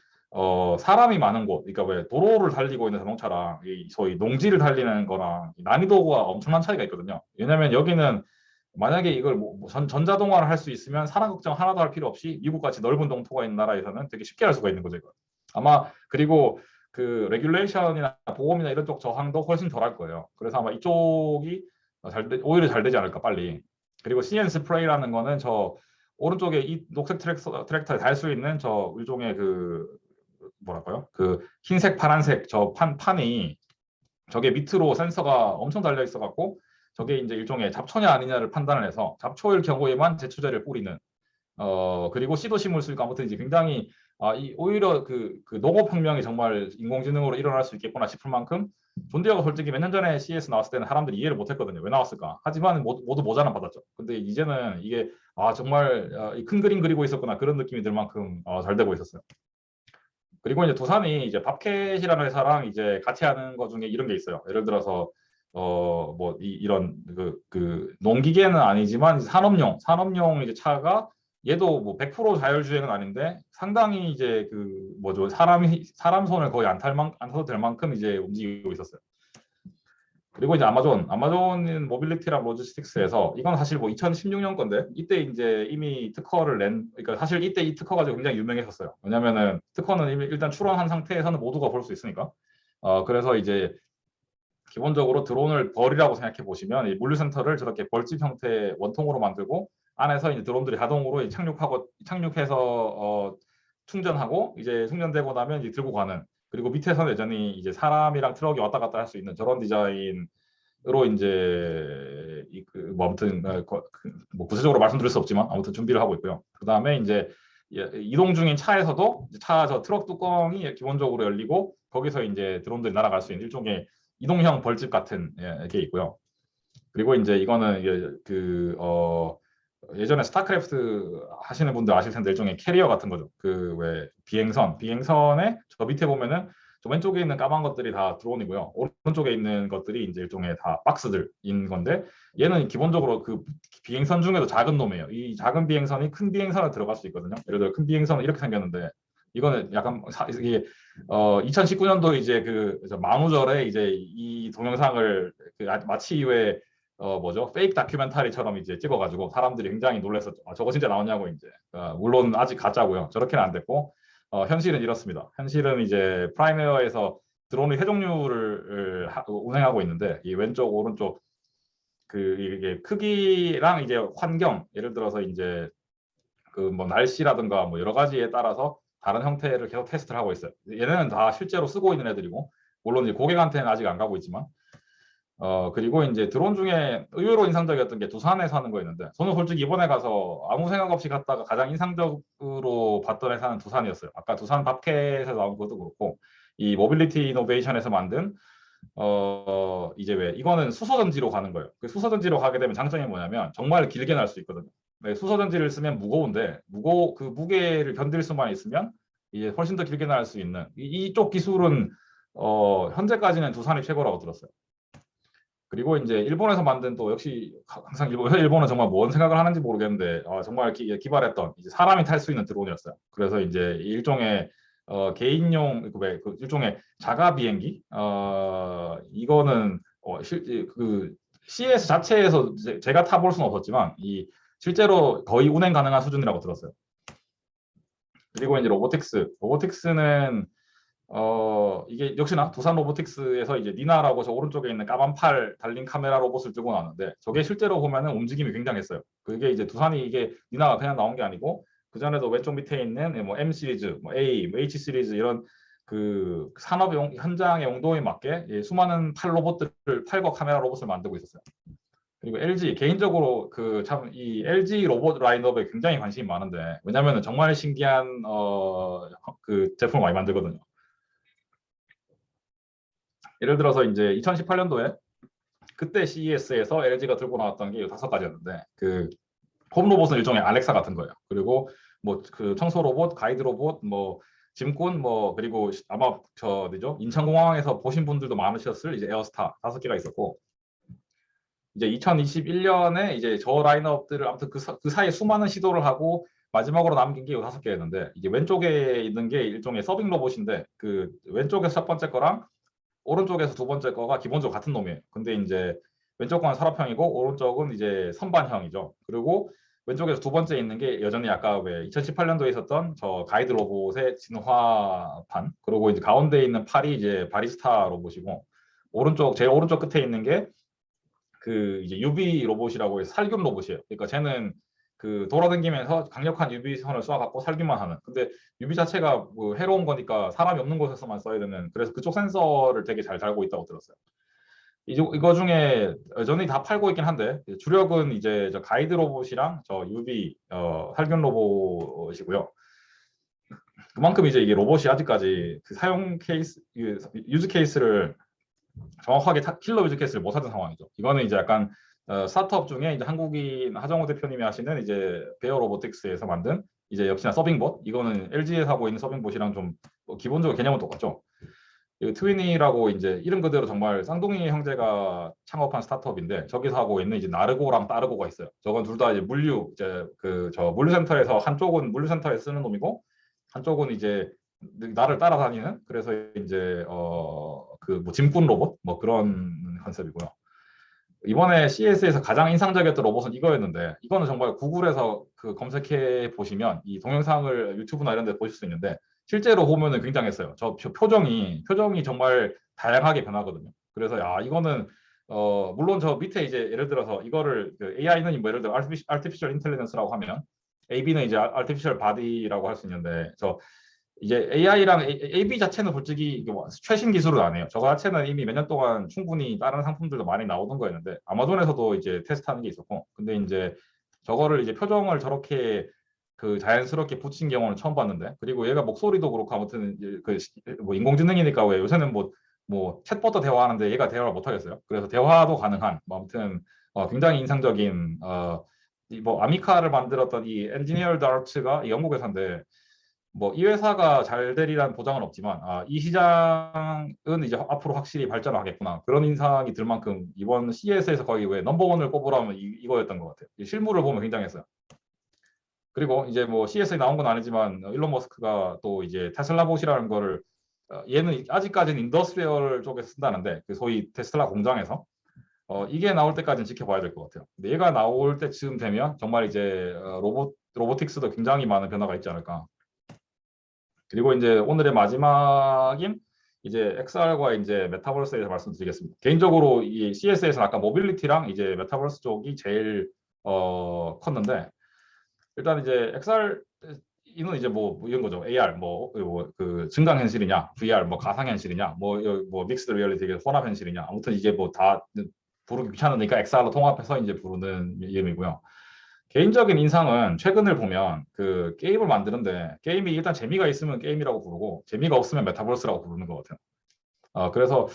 사람이 많은 곳 그러니까 왜 도로를 달리고 있는 자동차랑 이 소위 농지를 달리는 거랑 난이도가 엄청난 차이가 있거든요. 왜냐하면 여기는 만약에 이걸 뭐 전자동화를 할 수 있으면 사람 걱정 하나도 할 필요 없이 미국같이 넓은 동토가 있는 나라에서는 되게 쉽게 할 수가 있는 거죠. 이거. 아마 그리고 그 레귤레이션이나 보험이나 이런 쪽 저항도 훨씬 덜 할 거예요. 그래서 아마 이쪽이 오히려 잘 되지 않을까 빨리. 그리고 CN 스프레이라는 거는 저 오른쪽에 이 녹색 트랙터에 달 수 있는 저 일종의 그 뭐랄까요? 그 흰색 파란색 저 판이 저게 밑으로 센서가 엄청 달려 있어 갖고 저게 이제 일종의 잡초냐 아니냐를 판단을 해서 잡초일 경우에만 제초제를 뿌리는 그리고 씨도 심을 수 있고 아무튼 이제 굉장히 오히려 그 농업혁명이 정말 인공지능으로 일어날 수 있겠구나 싶을 만큼 존 디어가 솔직히 몇 년 전에 CES 나왔을 때는 사람들이 이해를 못했거든요. 왜 나왔을까? 하지만 모두 모자는 받았죠. 근데 이제는 이게 정말 큰 그림 그리고 있었구나 그런 느낌이 들 만큼 잘 되고 있었어요. 그리고 이제 두산이 이제 밥캣이라는 회사랑 이제 같이 하는 것 중에 이런 게 있어요. 예를 들어서 뭐 이런 그 농기계는 아니지만 산업용 이제 차가 얘도 뭐 100% 자율주행은 아닌데 상당히 이제 그 뭐죠 사람 손을 거의 안 타도 될 만큼 이제 움직이고 있었어요. 그리고 이제 아마존은 모빌리티랑 로지스틱스에서 이건 사실 뭐 2016년 건데 이때 이제 이미 특허를 그러니까 사실 이때 이 특허 가지고 굉장히 유명했었어요. 왜냐면은 특허는 이미 일단 출원한 상태에서는 모두가 볼 수 있으니까. 그래서 이제 기본적으로 드론을 벌이라고 생각해 보시면 이 물류센터를 저렇게 벌집 형태의 원통으로 만들고 안에서 이제 드론들이 자동으로 착륙해서 충전하고 이제 충전되고 나면 이제 들고 가는, 그리고 밑에서는 여전히 이제 사람이랑 트럭이 왔다 갔다 할 수 있는 저런 디자인으로 이제 뭐 아무튼 뭐 구체적으로 말씀드릴 수 없지만 아무튼 준비를 하고 있고요. 그 다음에 이제 이동 중인 차에서도 차 저 트럭 뚜껑이 기본적으로 열리고 거기서 이제 드론들이 날아갈 수 있는 일종의 이동형 벌집 같은 게 있고요. 그리고 이제 이거는 예전에 스타크래프트 하시는 분들 아실 텐데 일종의 캐리어 같은 거죠. 그 왜 비행선에 저 밑에 보면은 저 왼쪽에 있는 까만 것들이 다 드론이고요. 오른쪽에 있는 것들이 이제 일종의 다 박스들인 건데 얘는 기본적으로 그 비행선 중에도 작은 놈이에요. 이 작은 비행선이 큰 비행선에 들어갈 수 있거든요. 예를 들어 큰 비행선은 이렇게 생겼는데 이거는 약간 이게 2019년도 이제 그 만우절에 이제 이 동영상을 마치 이후에 뭐죠? 페이크 다큐멘터리처럼 이제 찍어가지고 사람들이 굉장히 놀랐었죠. 저거 진짜 나오냐고 이제. 물론 아직 가짜고요. 저렇게는 안 됐고 현실은 이렇습니다. 현실은 이제 프라임웨어에서 드론의 세 종류를 운행하고 있는데 이 왼쪽 오른쪽 이게 크기랑 이제 환경, 예를 들어서 이제 그 뭐 날씨라든가 뭐 여러 가지에 따라서 다른 형태를 계속 테스트를 하고 있어요. 얘네는 다 실제로 쓰고 있는 애들이고 물론 이제 고객한테는 아직 안 가고 있지만 그리고 이제 드론 중에 의외로 인상적이었던 게 두산에서 하는 거였는데 저는 솔직히 이번에 가서 아무 생각 없이 갔다가 가장 인상적으로 봤던 회사는 두산이었어요. 아까 두산 밥켓에서 나온 것도 그렇고 이 모빌리티 이노베이션에서 만든 이제 왜 이거는 수소전지로 가는 거예요. 그 수소전지로 가게 되면 장점이 뭐냐면 정말 길게 날 수 있거든요. 네, 수소전지를 쓰면 무거운데 그 무게를 견딜 수만 있으면 이제 훨씬 더 길게 날 수 있는 이쪽 기술은 현재까지는 두산이 최고라고 들었어요. 그리고 이제 일본에서 만든 또 역시 항상 일본은 정말 뭔 생각을 하는지 모르겠는데 정말 기발했던 이제 사람이 탈 수 있는 드론이었어요. 그래서 이제 일종의 개인용 그 일종의 자가 비행기 이거는 그 CS 자체에서 제가 타볼 수는 없었지만 이 실제로 거의 운행 가능한 수준이라고 들었어요. 그리고 이제 로보틱스는 이게 역시나 두산 로보틱스에서 이제 니나라고 저 오른쪽에 있는 까만 팔 달린 카메라 로봇을 들고 나왔는데 저게 실제로 보면은 움직임이 굉장했어요. 그게 이제 두산이 이게 니나가 그냥 나온 게 아니고 그 전에도 왼쪽 밑에 있는 뭐 M 시리즈, 뭐 A, 뭐 H 시리즈 이런 그 산업 현장의 용도에 맞게 수많은 팔과 카메라 로봇을 만들고 있었어요. 그리고 LG 개인적으로 그 참 이 LG 로봇 라인업에 굉장히 관심이 많은데 왜냐면은 정말 신기한 그 제품을 많이 만들거든요. 예를 들어서 이제 2018년도에 그때 CES에서 LG가 들고 나왔던 게 5가지였는데 그 홈 로봇은 일종의 알렉사 같은 거예요. 그리고 뭐 그 청소 로봇, 가이드 로봇, 뭐 짐꾼, 뭐 그리고 아마 저 어디죠? 인천공항에서 보신 분들도 많으셨을 이제 에어스타 5개가 있었고 이제 2021년에 이제 저 라인업들을 아무튼 그 사이에 수많은 시도를 하고 마지막으로 남긴 게 5개였는데 이제 왼쪽에 있는 게 일종의 서빙 로봇인데 그 왼쪽에서 첫 번째 거랑 오른쪽에서 두 번째 거가 기본적으로 같은 놈이에요. 근데 이제 왼쪽 건 서랍형이고 오른쪽은 이제 선반형이죠. 그리고 왼쪽에서 두 번째 있는 게 여전히 아까 왜 2018년도에 있었던 저 가이드 로봇의 진화판. 그리고 이제 가운데 있는 팔이 이제 바리스타 로봇이고 제일 오른쪽 끝에 있는 게 그 이제 UV 로봇이라고 해서 살균 로봇이에요. 그러니까 쟤는 그 돌아다니면서 강력한 UV 선을 쏴갖고 살균만 하는. 근데 UV 자체가 뭐 해로운 거니까 사람이 없는 곳에서만 써야 되는. 그래서 그쪽 센서를 되게 잘 달고 있다고 들었어요. 이거 중에 여전히 다 팔고 있긴 한데 주력은 이제 저 가이드 로봇이랑 저 UV 살균 로봇이고요. 그만큼 이제 이게 로봇이 아직까지 그 사용 케이스, 유즈 케이스를 정확하게 킬러 유즈 케이스를 못 하는 상황이죠. 이거는 이제 약간 스타트업 중에 이제 한국인 하정우 대표님이 하시는 이제 베어 로보틱스에서 만든 이제 역시나 서빙봇. 이거는 LG에서 하고 있는 서빙봇이랑 좀 기본적으로 개념은 똑같죠. 트위니라고 이제 이름 그대로 정말 쌍둥이 형제가 창업한 스타트업인데 저기서 하고 있는 이제 나르고랑 따르고가 있어요. 저건 둘 다 이제 이제 그 저 물류센터에서 한쪽은 물류센터에 쓰는 놈이고 한쪽은 이제 나를 따라다니는, 그래서 이제 그 뭐 짐꾼 로봇 뭐 그런 컨셉이고요. 이번에 CES에서 가장 인상적이었던 로봇은 이거였는데, 이거는 정말 구글에서 그 검색해 보시면 이 동영상을 유튜브나 이런 데 보실 수 있는데, 실제로 보면은 굉장했어요. 저 표정이 정말 다양하게 변하거든요. 그래서 야, 이거는 물론 저 밑에 이제 예를 들어서 이거를 그 AI는 뭐 예를 들어 Artificial Intelligence라고 하면, AB는 이제 Artificial Body라고 할 수 있는데, 저 이제 AI랑 AB 자체는 솔직히 뭐 최신 기술은 아니에요. 저거 자체는 이미 몇 년 동안 충분히 다른 상품들도 많이 나오던 거였는데, 아마존에서도 이제 테스트하는 게 있었고, 근데 이제 저거를 이제 표정을 저렇게 그 자연스럽게 붙인 경우는 처음 봤는데, 그리고 얘가 목소리도 그렇고 아무튼 그뭐 인공지능이니까 왜 요새는 뭐 챗봇도 대화하는데 얘가 대화를 못 하겠어요. 그래서 대화도 가능한 뭐 아무튼 굉장히 인상적인 뭐 아미카를 만들었던 이 엔지니어드 아츠가 영국 회사인데, 뭐 이 회사가 잘 되리란 보장은 없지만 이 시장은 이제 앞으로 확실히 발전하겠구나, 그런 인상이 들 만큼 이번 CES에서 거의 왜 넘버원을 꼽으라면 이거였던 것 같아요. 실물을 보면 굉장했어요. 그리고 이제 뭐 CES에 나온 건 아니지만 일론 머스크가 또 이제 테슬라 봇이라는 거를 얘는 아직까지는 인더스트리얼 쪽에 쓴다는데, 그 소위 테슬라 공장에서 이게 나올 때까지는 지켜봐야 될 것 같아요. 근데 얘가 나올 때쯤 되면 정말 이제 로보틱스도 굉장히 많은 변화가 있지 않을까. 그리고 이제 오늘의 마지막인 이제 XR과 이제 메타버스에 대해서 말씀드리겠습니다. 개인적으로 이 CS에서는 아까 모빌리티랑 이제 메타버스 쪽이 제일 컸는데, 일단 이제 XR 이는 이제 뭐 이런 거죠. AR 그 증강 현실이냐, VR 뭐 가상 현실이냐, 뭐 믹스드 리얼리티 혼합 현실이냐, 아무튼 이게 뭐 다 부르기 귀찮으니까 XR로 통합해서 이제 부르는 이름이고요. 개인적인 인상은 최근을 보면 그 게임을 만드는데, 게임이 일단 재미가 있으면 게임이라고 부르고 재미가 없으면 메타버스라고 부르는 것 같아요. 그래서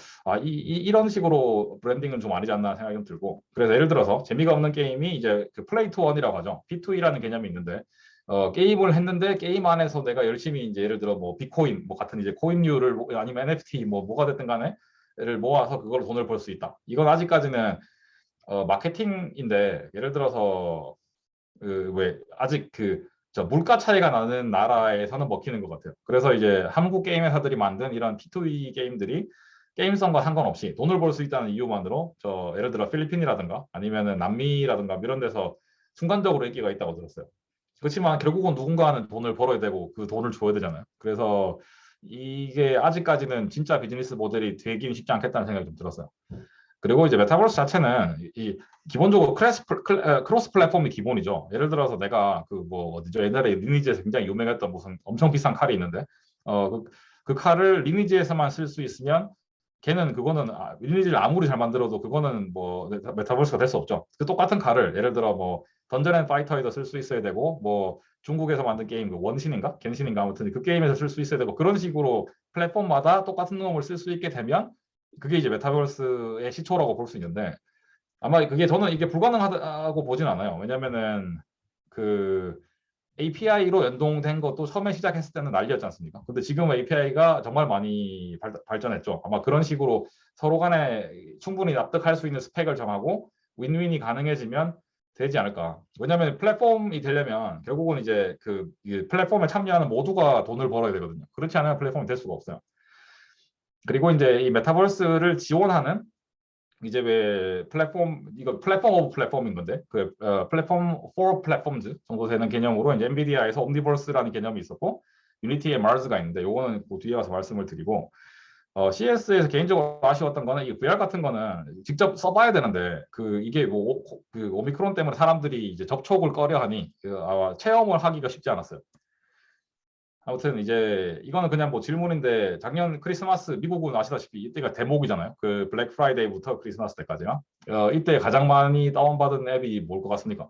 이런 식으로 브랜딩은 좀 아니지 않나 생각이 좀 들고, 그래서 예를 들어서 재미가 없는 게임이 이제 그 플레이 투 원이라고 하죠. P2E라는 개념이 있는데, 게임을 했는데 게임 안에서 내가 열심히 이제 예를 들어 뭐 비코인 뭐 같은 이제 코인류를 아니면 NFT 뭐가 됐든 간에를 모아서 그걸로 돈을 벌 수 있다. 이건 아직까지는 마케팅인데, 예를 들어서 왜 아직 저 물가 차이가 나는 나라에서는 먹히는 것 같아요. 그래서 이제 한국 게임 회사들이 만든 이런 P2E 게임들이 게임성과 상관없이 돈을 벌 수 있다는 이유만으로 예를 들어 필리핀이라든가 아니면은 남미라든가 이런 데서 순간적으로 인기가 있다고 들었어요. 그렇지만 결국은 누군가는 돈을 벌어야 되고 그 돈을 줘야 되잖아요. 그래서 이게 아직까지는 진짜 비즈니스 모델이 되기는 쉽지 않겠다는 생각이 좀 들었어요. 그리고 이제 메타버스 자체는 기본적으로 크로스 플랫폼이 기본이죠. 예를 들어서 내가 그 뭐 어디죠? 옛날에 리니지에서 굉장히 유명했던 무슨 엄청 비싼 칼이 있는데, 그 칼을 리니지에서만 쓸 수 있으면 걔는 그거는 리니지를 아무리 잘 만들어도 그거는 뭐 메타버스가 될 수 없죠. 그 똑같은 칼을 예를 들어 뭐 던전 앤 파이터에도 쓸 수 있어야 되고, 뭐 중국에서 만든 게임 그 원신인가 겐신인가 아무튼 그 게임에서 쓸 수 있어야 되고, 그런 식으로 플랫폼마다 똑같은 놈을 쓸 수 있게 되면 그게 이제 메타버스의 시초라고 볼 수 있는데, 아마 그게 저는 이게 불가능하다고 보진 않아요. 왜냐면은 그 API로 연동된 것도 처음에 시작했을 때는 난리였지 않습니까? 근데 지금은 API가 정말 많이 발전했죠. 아마 그런 식으로 서로 간에 충분히 납득할 수 있는 스펙을 정하고 윈윈이 가능해지면 되지 않을까. 왜냐하면 플랫폼이 되려면 결국은 이제 이 플랫폼에 참여하는 모두가 돈을 벌어야 되거든요. 그렇지 않으면 플랫폼이 될 수가 없어요. 그리고 이제 이 메타버스를 지원하는 이제 왜 이거 플랫폼 오브 플랫폼인 건데, 플랫폼 for 플랫폼즈 정도 되는 개념으로 이제 엔비디아에서 옴니버스라는 개념이 있었고, 유니티의 마르스가 있는데, 요거는 그 뒤에 와서 말씀을 드리고, CS에서 개인적으로 아쉬웠던 거는 이 VR 같은 거는 직접 써봐야 되는데, 이게 그 오미크론 때문에 사람들이 이제 접촉을 꺼려하니 체험을 하기가 쉽지 않았어요. 아무튼 이제 이거는 그냥 뭐 질문인데, 작년 크리스마스 미국은 아시다시피 이때가 대목이잖아요. 그 블랙 프라이데이부터 크리스마스 때까지가 이때 가장 많이 다운받은 앱이 뭘 것 같습니까?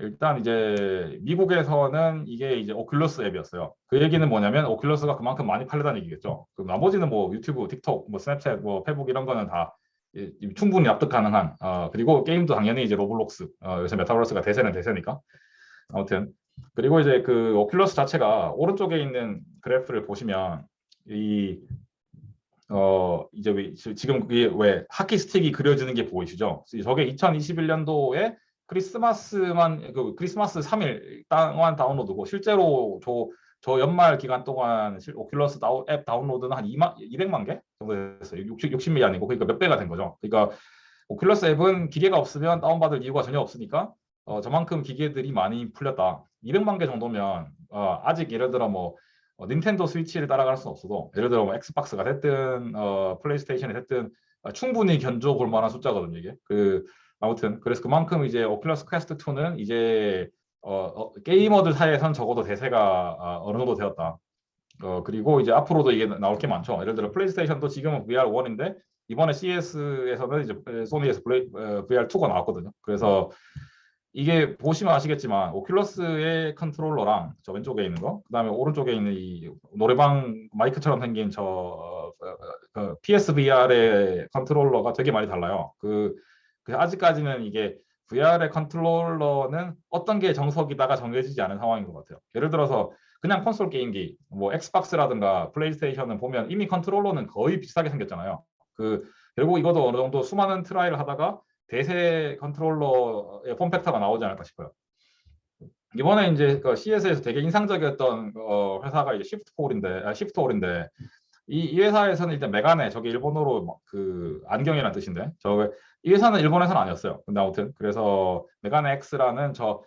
일단 이제 미국에서는 이게 이제 오큘러스 앱이었어요. 그 얘기는 뭐냐면 오큘러스가 그만큼 많이 팔렸다는 얘기겠죠. 그 나머지는 뭐 유튜브, 틱톡, 뭐 스냅챗, 뭐 페북 이런 거는 다 충분히 납득 가능한, 그리고 게임도 당연히 이제 로블록스, 요새 메타버스가 대세는 대세니까. 아무튼 그리고 이제 그 오큘러스 자체가 오른쪽에 있는 그래프를 보시면 이제 지금 왜 하키 스틱이 그려지는 게 보이시죠? 저게 2021년도에 크리스마스 3일 동안 다운로드고, 실제로 저 연말 기간 동안 오큘러스 앱 다운로드는 한 200만 개 정도 됐어요. 60명이 아니고 그러니까 몇 배가 된 거죠. 그러니까 오큘러스 앱은 기계가 없으면 다운받을 이유가 전혀 없으니까 저만큼 기계들이 많이 풀렸다. 200만 개 정도면 아직 예를 들어 뭐 닌텐도 스위치를 따라갈 수는 없어도 예를 들어 뭐 엑스박스가 됐든 플레이스테이션이 됐든 충분히 견뎌볼 만한 숫자거든요. 이게 아무튼 그래서 그만큼 이제 오큘러스 퀘스트 2는 이제 게이머들 사이에선 적어도 대세가 어느 정도 되었다. 그리고 이제 앞으로도 이게 나올 게 많죠. 예를 들어 플레이스테이션도 지금은 VR1인데 이번에 CES에서는 이제 소니에서 VR2가 나왔거든요. 그래서 이게 보시면 아시겠지만 오큘러스의 컨트롤러랑 저 왼쪽에 있는 거, 그다음에 오른쪽에 있는 이 노래방 마이크처럼 생긴 PSVR의 컨트롤러가 되게 많이 달라요. 아직까지는 이게 VR의 컨트롤러는 어떤 게 정석이다가 정해지지 않은 상황인 것 같아요. 예를 들어서 그냥 콘솔 게임기, 뭐 엑스박스라든가 플레이스테이션은 보면 이미 컨트롤러는 거의 비슷하게 생겼잖아요. 결국 이것도 어느 정도 수많은 트라이를 하다가 대세 컨트롤러의 폼팩터가 나오지 않을까 싶어요. 이번에 이제 CES에서 되게 인상적이었던 회사가 이제 시프트홀인데 이 회사에서는 일단 메가네, 저게 일본어로 안경이라는 뜻인데 이 회사는 일본에서는 아니었어요. 근데 아무튼 그래서 메가네 X라는 저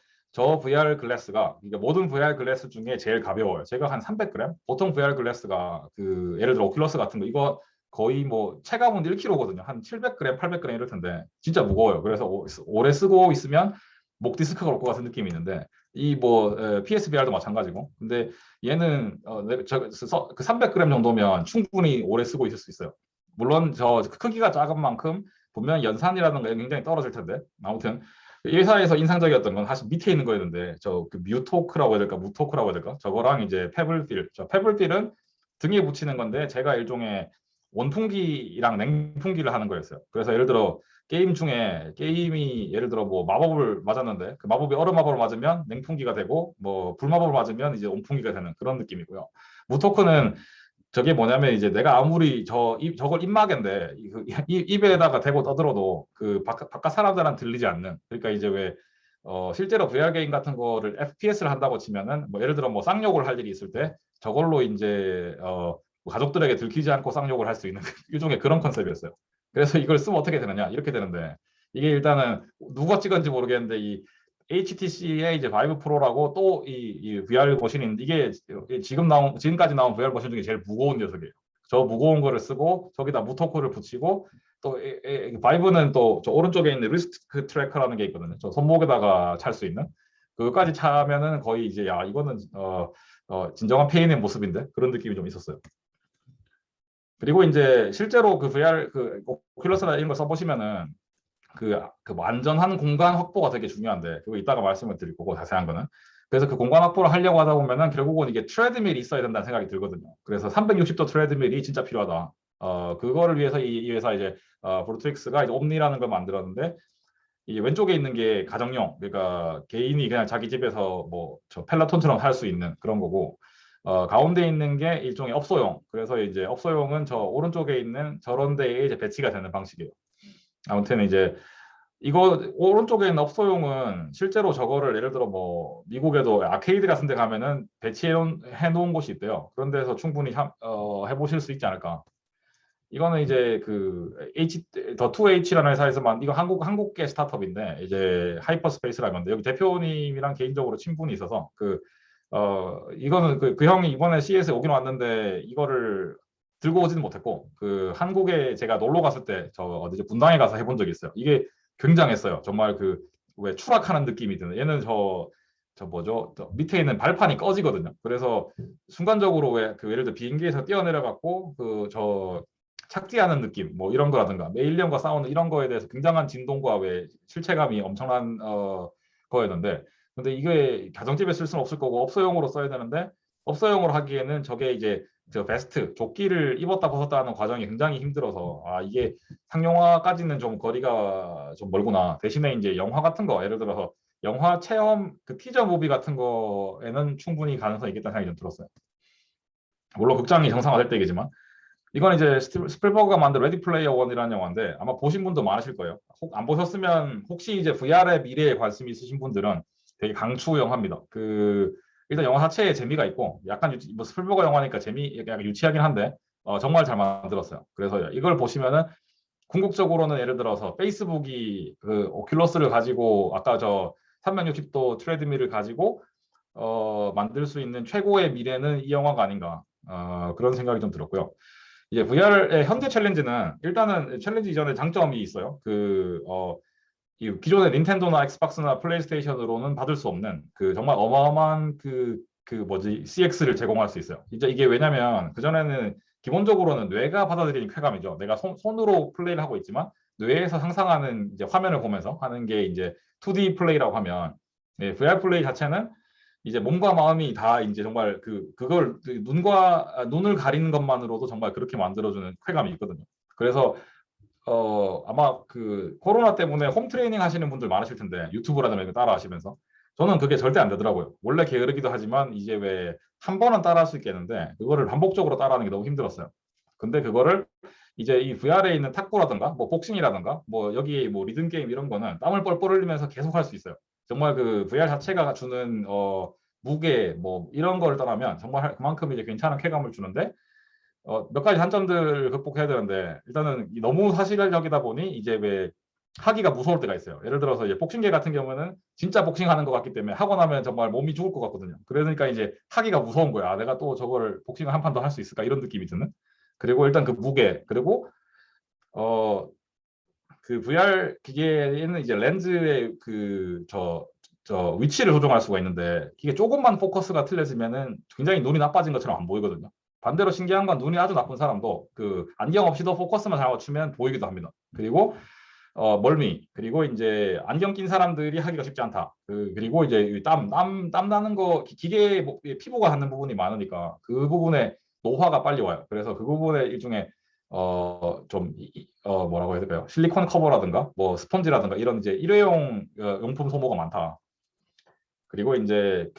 VR 글래스가 그러니까 모든 VR 글래스 중에 제일 가벼워요. 제가 한 300g? 보통 VR 글래스가 예를 들어 오큘러스 같은 거 이거 거의 뭐 체감은 1kg거든요. 한 700g, 800g 이럴 텐데 진짜 무거워요. 그래서 오래 쓰고 있으면 목 디스크가 올 것 같은 느낌이 있는데 PSVR도 마찬가지고. 근데 얘는 그 300g 정도면 충분히 오래 쓰고 있을 수 있어요. 물론 저 크기가 작은 만큼 분명 연산이라든가 굉장히 떨어질 텐데 아무튼 이 회사에서 인상적이었던 건 사실 밑에 있는 거였는데 뮤토크라고 해야 될까 무토크라고 해야 될까 저거랑 이제 페블필 페블필은 등에 붙이는 건데 제가 일종의 원풍기랑 냉풍기를 하는 거였어요. 그래서 예를 들어 게임 중에 게임이 예를 들어 뭐 마법을 맞았는데 그 마법이 얼음 마법을 맞으면 냉풍기가 되고 뭐 불마법을 맞으면 이제 온풍기가 되는 그런 느낌이고요. 무토크는 저게 뭐냐면 이제 내가 아무리 저걸 입마개인데 입에다가 대고 떠들어도 바깥 사람들한테 들리지 않는 그러니까 이제 왜 실제로 VR 게임 같은 거를 FPS를 한다고 치면은 뭐 예를 들어 뭐 쌍욕을 할 일이 있을 때 저걸로 이제 뭐 가족들에게 들키지 않고 쌍욕을 할 수 있는 일종의 그런 컨셉이었어요. 그래서 이걸 쓰면 어떻게 되느냐 이렇게 되는데 이게 일단은 누가 찍은지 모르겠는데 이 HTC의 이제 바이브 프로라고 또 이 VR 머신이 있는데 이게 지금까지 나온 VR 머신 중에 제일 무거운 녀석이에요. 저 무거운 거를 쓰고 저기다 무토크를 붙이고 또 바이브는 또 저 오른쪽에 있는 리스크 트래커라는 게 있거든요. 저 손목에다가 찰 수 있는 그거까지 차면은 거의 이제 야 이거는 진정한 페인의 모습인데 그런 느낌이 좀 있었어요. 그리고 이제 실제로 VR 오큘러스나 이런 거 써보시면은 완전한 공간 확보가 되게 중요한데 그거 이따가 말씀을 드릴 거고 자세한 거는 그래서 그 공간 확보를 하려고 하다 보면은 결국은 이게 트레드밀이 있어야 된다는 생각이 들거든요. 그래서 360도 트레드밀이 진짜 필요하다. 그거를 위해서 이 회사 이제 브루트릭스가 이제 옴니라는 걸 만들었는데 이 왼쪽에 있는 게 가정용 그러니까 개인이 그냥 자기 집에서 뭐 저 펠라톤처럼 할 수 있는 그런 거고 가운데 있는 게 일종의 업소용 그래서 이제 업소용은 저 오른쪽에 있는 저런 데에 이제 배치가 되는 방식이에요. 아무튼 이제 이거 오른쪽에 있는 업소용은 실제로 저거를 예를 들어 뭐 미국에도 아케이드 같은 데 가면은 배치해 놓은 곳이 있대요. 그런 데서 충분히 해보실 수 있지 않을까. 이거는 이제 더 2H라는 회사에서만 이거 한국계 스타트업인데 이제 하이퍼스페이스라는 건데 여기 대표님이랑 개인적으로 친분이 있어서 이거는 그 형이 이번에 CES에 오긴 왔는데 이거를 들고 오지는 못했고 한국에 제가 놀러 갔을 때 저 어디죠 분당에 가서 해본 적이 있어요. 이게 굉장했어요. 정말 왜 추락하는 느낌이 드는 얘는 저 뭐죠 저 밑에 있는 발판이 꺼지거든요. 그래서 순간적으로 왜 예를 들어 비행기에서 뛰어내려갖고 저 착지하는 느낌 뭐 이런 거라든가 메일리언과 싸우는 이런 거에 대해서 굉장한 진동과 왜 실체감이 엄청난 거였는데 근데 이게 가정집에 쓸 수는 없을 거고 업소용으로 써야 되는데 업소용으로 하기에는 저게 이제 저 베스트 조끼를 입었다 벗었다 하는 과정이 굉장히 힘들어서 이게 상용화까지는 좀 거리가 좀 멀구나. 대신에 이제 영화 같은 거 예를 들어서 영화 체험 티저 무비 같은 거에는 충분히 가능성이 있겠다는 생각이 좀 들었어요. 물론 극장이 정상화될 때이지만 이건 이제 스필버그가 만든 레디 플레이어 원이라는 영화인데 아마 보신 분도 많으실 거예요. 안 보셨으면 혹시 이제 VR의 미래에 관심이 있으신 분들은 되게 강추 영화입니다. 일단 영화 자체에 재미가 있고 약간 뭐 스필버거 영화니까 재미 약간 유치하긴 한데 정말 잘 만들었어요. 그래서 이걸 보시면은 궁극적으로는 예를 들어서 페이스북이 그 오큘러스를 가지고 아까 저 360도 트레드밀을 가지고 만들 수 있는 최고의 미래는 이 영화가 아닌가 그런 생각이 좀 들었고요. 이제 VR의 현대 챌린지는 일단은 챌린지 이전에 장점이 있어요. 이 기존의 닌텐도나 엑스박스나 플레이스테이션으로는 받을 수 없는 그 정말 어마어마한 그 뭐지 CX를 제공할 수 있어요. 이제 이게 왜냐면 그전에는 기본적으로는 뇌가 받아들이는 쾌감이죠. 내가 손으로 플레이를 하고 있지만 뇌에서 상상하는 이제 화면을 보면서 하는 게 이제 2D 플레이라고 하면 VR 플레이 자체는 이제 몸과 마음이 다 이제 정말 그걸 눈을 가리는 것만으로도 정말 그렇게 만들어주는 쾌감이 있거든요. 그래서 아마 그 코로나 때문에 홈 트레이닝 하시는 분들 많으실 텐데 유튜브라든가 이거 따라 하시면서 저는 그게 절대 안 되더라고요. 원래 게으르기도 하지만 이제 왜 한 번은 따라 할 수 있겠는데 그거를 반복적으로 따라하는 게 너무 힘들었어요. 근데 그거를 이제 이 VR에 있는 탁구라든가 뭐 복싱이라든가 뭐 여기 뭐 리듬 게임 이런 거는 땀을 뻘뻘 흘리면서 계속 할 수 있어요. 정말 그 VR 자체가 주는 무게 뭐 이런 거를 떠나면 정말 그만큼 이제 괜찮은 쾌감을 주는데 몇 가지 단점들을 극복해야 되는데 일단은 너무 사실적이다 보니 이제 왜 하기가 무서울 때가 있어요. 예를 들어서 이제 복싱계 같은 경우는 진짜 복싱하는 것 같기 때문에 하고 나면 정말 몸이 죽을 것 같거든요. 그러니까 이제 하기가 무서운 거야. 내가 또 저걸 복싱을 한 판 더 할 수 있을까 이런 느낌이 드는. 그리고 일단 그 무게 그리고 어 그 VR 기계에는 이제 렌즈의 저 위치를 조정할 수가 있는데 이게 조금만 포커스가 틀려지면은 굉장히 눈이 나빠진 것처럼 안 보이거든요. 반대로 신기한 건 눈이 아주 나쁜 사람도 그 안경 없이도 포커스만 잘 맞추면 보이기도 합니다. 그리고 멀미 그리고 이제 안경 낀 사람들이 하기가 쉽지 않다. 그리고 이제 땀 나는 거 기계 피부가 닿는 부분이 많으니까 그 부분에 노화가 빨리 와요. 그래서 그 부분에 일종의 뭐라고 해야 될까요? 실리콘 커버라든가 뭐 스펀지라든가 이런 이제 일회용 용품 소모가 많다. 그리고 이제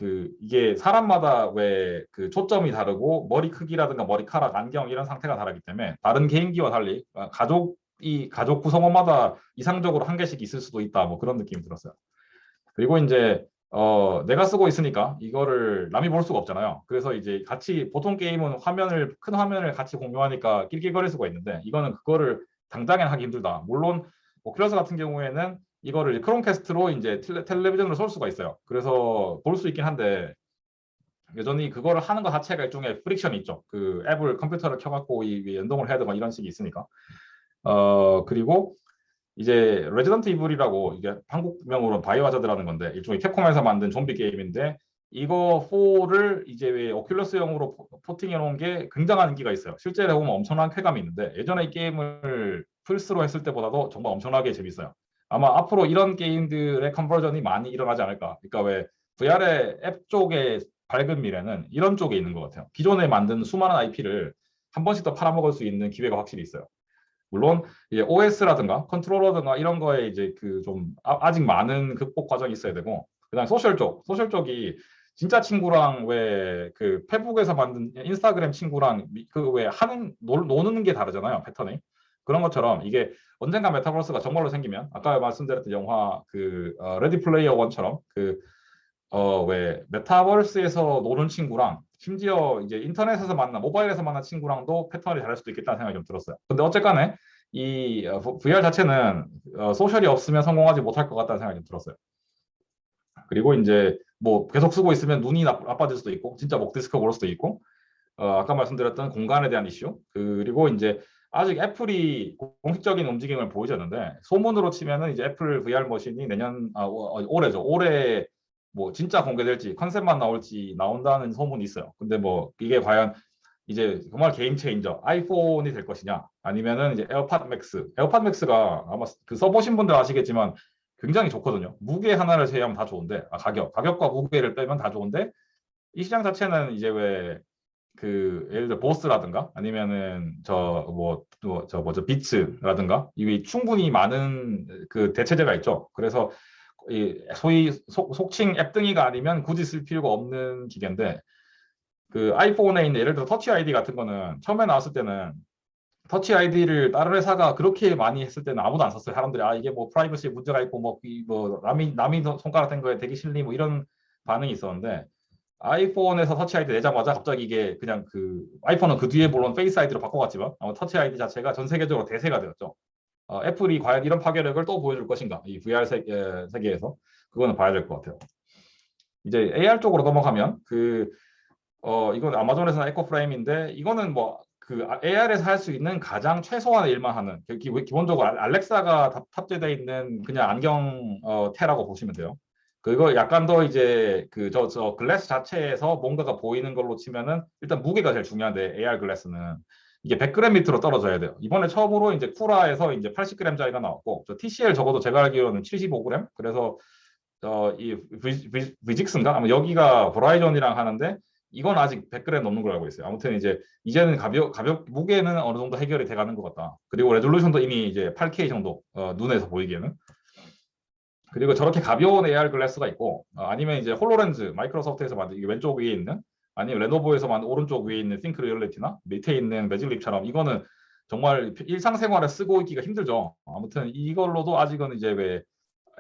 이게 사람마다 왜 그 초점이 다르고 머리 크기라든가 머리카락, 안경 이런 상태가 다르기 때문에 다른 개인기와 달리 가족 구성원마다 이상적으로 한 개씩 있을 수도 있다. 뭐 그런 느낌이 들었어요. 그리고 이제 내가 쓰고 있으니까 이거를 남이 볼 수가 없잖아요. 그래서 이제 같이 보통 게임은 큰 화면을 같이 공유하니까 낄낄거릴 수가 있는데 이거는 그거를 당장에 하기 힘들다. 물론 오큘러스 같은 경우에는 이거를 크롬캐스트로 이제 텔레비전으로 쏠 수가 있어요. 그래서 볼 수 있긴 한데 여전히 그거를 하는 것 자체가 일종의 프릭션이 있죠. 그 앱을 컴퓨터를 켜갖고 연동을 해야 되고 이런 식이 있으니까. 그리고 이제 레지던트 이블이라고 이게 한국명으로 바이오하자드라는 건데 일종의 캡콤에서 만든 좀비 게임인데 이거 4를 이제 왜 오큘러스용으로 포팅해 놓은 게 굉장한 인기가 있어요. 실제로 해보면 엄청난 쾌감이 있는데 예전에 이 게임을 플스로 했을 때보다도 정말 엄청나게 재밌어요. 아마 앞으로 이런 게임들의 컨버전이 많이 일어나지 않을까. 그러니까 왜 VR의 앱 쪽의 밝은 미래는 이런 쪽에 있는 것 같아요. 기존에 만든 수많은 IP를 한 번씩 더 팔아먹을 수 있는 기회가 확실히 있어요. 물론 이제 OS라든가 컨트롤러든가 이런 거에 이제 그 좀 아직 많은 극복 과정이 있어야 되고 그다음 소셜 쪽이 진짜 친구랑 왜 그 페북에서 만든 인스타그램 친구랑 그 왜 하는 노는 게 다르잖아요 패턴이 그런 것처럼 이게 언젠가 메타버스가 정말로 생기면 아까 말씀드렸던 영화 레디 플레이어 원처럼 왜 메타버스에서 노는 친구랑 심지어 이제 인터넷에서 모바일에서 만난 친구랑도 패턴이 다를 수도 있겠다는 생각이 좀 들었어요. 근데 어쨌간에 이 VR 자체는 소셜이 없으면 성공하지 못할 것 같다는 생각이 좀 들었어요. 그리고 이제 뭐 계속 쓰고 있으면 눈이 나빠질 수도 있고 진짜 목 디스크가 올 수도 있고 아까 말씀드렸던 공간에 대한 이슈 그리고 이제 아직 애플이 공식적인 움직임을 보이지 않는데 소문으로 치면은 이제 애플 VR 머신이 올해죠. 올해 뭐 진짜 공개될지 컨셉만 나온다는 소문이 있어요. 근데 뭐 이게 과연 이제 정말 게임 체인저 아이폰이 될 것이냐 아니면은 이제 에어팟 맥스가 아마 그 써보신 분들 아시겠지만 굉장히 좋거든요. 무게 하나를 제외하면 다 좋은데 가격과 무게를 빼면 다 좋은데 이 시장 자체는 이제 왜 예를 들어 보스라든가 아니면은 뭐죠 비츠라든가 이게 충분히 많은 그 대체제가 있죠. 그래서 소위 속칭 앱등이가 아니면 굳이 쓸 필요가 없는 기계인데 그 아이폰에 있는 예를 들어 터치 아이디 같은 거는 처음에 나왔을 때는 터치 아이디를 다른 회사가 그렇게 많이 했을 때는 아무도 안 썼어요. 사람들이 이게 뭐 프라이버시에 문제가 있고 뭐 남이 손가락 댄 거에 되게 싫니 뭐 이런 반응이 있었는데 아이폰에서 터치 아이디 내자마자 갑자기 이게 그냥 그 아이폰은 그 뒤에 물론 페이스 아이디로 바꿔갔지만 터치 아이디 자체가 전 세계적으로 대세가 되었죠. 애플이 과연 이런 파괴력을 또 보여줄 것인가 이 VR 세계에서 그거는 봐야 될 것 같아요. 이제 AR 쪽으로 넘어가면 이건 아마존에서는 에코프레임인데 이거는 뭐 그 AR에서 할 수 있는 가장 최소한의 일만 하는 기본적으로 알렉사가 탑재되어 있는 그냥 안경 테라고 보시면 돼요. 그거 약간 더 이제 저 글래스 자체에서 뭔가가 보이는 걸로 치면은 일단 무게가 제일 중요한데 AR 글래스는 이게 100g 밑으로 떨어져야 돼요. 이번에 처음으로 이제 쿠라에서 이제 80g짜리가 나왔고 저 TCL 적어도 제가 알기로는 75g. 그래서 이 비직스인가? 아마 여기가 버라이전이랑 하는데 이건 아직 100g 넘는 걸 알고 있어요. 아무튼 이제는 무게는 어느 정도 해결이 돼가는 것 같다. 그리고 레졸루션도 이미 이제 8K 정도 눈에서 보이기에는. 그리고 저렇게 가벼운 AR 글래스가 있고 아니면 이제 홀로렌즈 마이크로소프트에서 만든 이게 왼쪽 위에 있는 아니면 레노버에서 만든 오른쪽 위에 있는 싱크 리얼리티나 밑에 있는 매직립처럼 이거는 정말 일상생활에 쓰고 있기가 힘들죠. 아무튼 이걸로도 아직은 이제 왜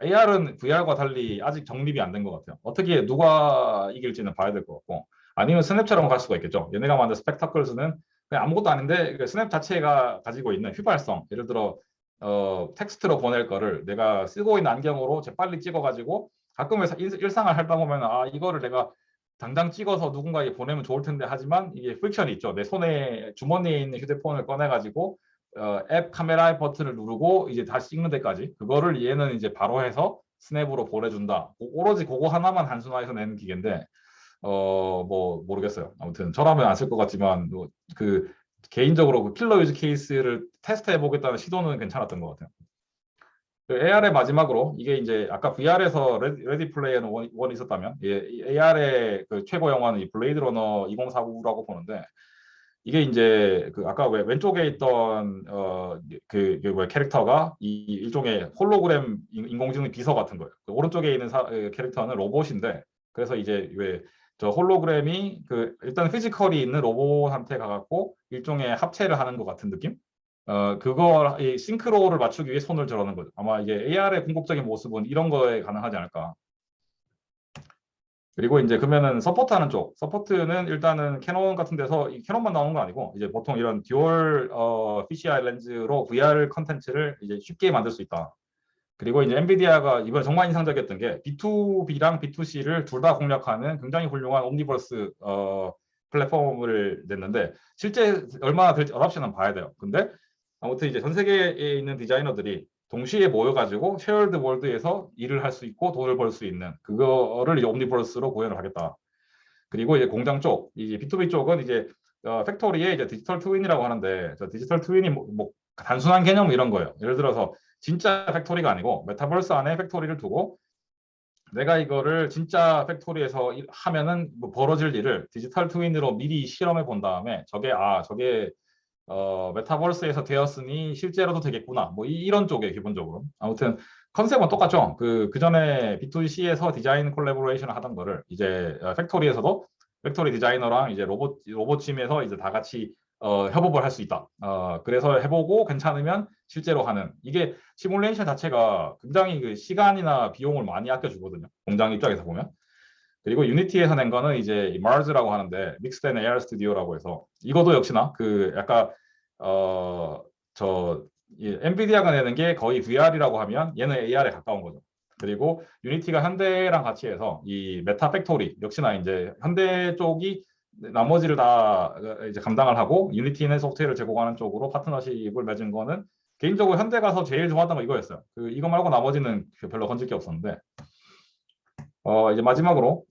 AR은 VR과 달리 아직 정립이 안 된 것 같아요. 어떻게 누가 이길지는 봐야 될 것 같고 아니면 스냅처럼 갈 수가 있겠죠. 얘네가 만든 스펙타클스는 그냥 아무것도 아닌데 스냅 자체가 가지고 있는 휘발성, 예를 들어 텍스트로 보낼 거를 내가 쓰고 있는 안경으로 재빨리 찍어가지고 가끔 일상을 하다 보면 이거를 내가 당장 찍어서 누군가에게 보내면 좋을 텐데 하지만 이게 프릭션이 있죠. 내 손에 주머니에 있는 휴대폰을 꺼내가지고 앱 카메라의 버튼을 누르고 이제 다시 찍는 데까지 그거를 얘는 이제 바로 해서 스냅으로 보내준다. 오로지 그거 하나만 단순화해서 내는 기계인데 뭐 모르겠어요. 아무튼 저라면 안 쓸 것 같지만 그 개인적으로 그 킬러 유즈 케이스를 테스트해 보겠다는 시도는 괜찮았던 것 같아요. AR의 마지막으로 이게 이제 아까 VR에서 레디 플레이어 원 있었다면 AR의 그 최고 영화는 이 블레이드 러너 2049라고 보는데 이게 이제 그 아까 왜 왼쪽에 있던 캐릭터가 이 일종의 홀로그램 인공지능 비서 같은 거예요. 그 오른쪽에 있는 캐릭터는 로봇인데 그래서 이제 왜 저 홀로그램이 일단 피지컬이 있는 로봇한테 가갖고 일종의 합체를 하는 것 같은 느낌? 이 싱크로를 맞추기 위해 손을 저러는 거죠. 아마 이게 AR의 궁극적인 모습은 이런 거에 가능하지 않을까. 그리고 이제 그러면은 서포트하는 쪽, 서포트는 일단은 캐논 같은 데서 캐논만 나오는 건 아니고 이제 보통 이런 듀얼 PCI 렌즈로 VR 컨텐츠를 이제 쉽게 만들 수 있다. 그리고 이제 엔비디아가 이번에 정말 인상적이었던 게 B2B랑 B2C를 둘 다 공략하는 굉장히 훌륭한 옴니버스 플랫폼을 냈는데 실제 얼마나 될지 어답션은 봐야 돼요. 근데 아무튼 이제 전 세계에 있는 디자이너들이 동시에 모여가지고 쉐어드 월드에서 일을 할 수 있고 돈을 벌 수 있는 그거를 이제 옴니버스로 구현을 하겠다. 그리고 이제 공장 쪽, 이제 B2B 쪽은 이제 팩토리에 이제 디지털 트윈이라고 하는데 저 디지털 트윈이 뭐 단순한 개념 이런 거예요. 예를 들어서 진짜 팩토리가 아니고 메타버스 안에 팩토리를 두고 내가 이거를 진짜 팩토리에서 하면은 뭐 벌어질 일을 디지털 트윈으로 미리 실험해 본 다음에 저게 메타버스에서 되었으니 실제로도 되겠구나. 뭐 이런 쪽에 기본적으로. 아무튼 컨셉은 똑같죠. 그 전에 B2C에서 디자인 콜라보레이션을 하던 거를 이제 팩토리에서도 팩토리 디자이너랑 이제 로봇팀에서 이제 다 같이 협업을 할 수 있다. 그래서 해보고 괜찮으면 실제로 하는 이게 시뮬레이션 자체가 굉장히 그 시간이나 비용을 많이 아껴주거든요. 공장 입장에서 보면. 그리고 유니티에서 낸 거는 이제 Mars라고 하는데 믹스드 앤 AR 스튜디오라고 해서 이것도 역시나 그 약간 엔비디아가 내는 게 거의 VR이라고 하면 얘는 AR에 가까운 거죠. 그리고 유니티가 현대랑 같이 해서 이 메타 팩토리 역시나 이제 현대 쪽이 나머지를 다 이제 감당을 하고 유니티는 소프트웨어를 제공하는 쪽으로 파트너십을 맺은 거는 개인적으로 현대 가서 제일 좋았던 거 이거였어요. 이거 말고 나머지는 별로 건질 게 없었는데 이제 마지막으로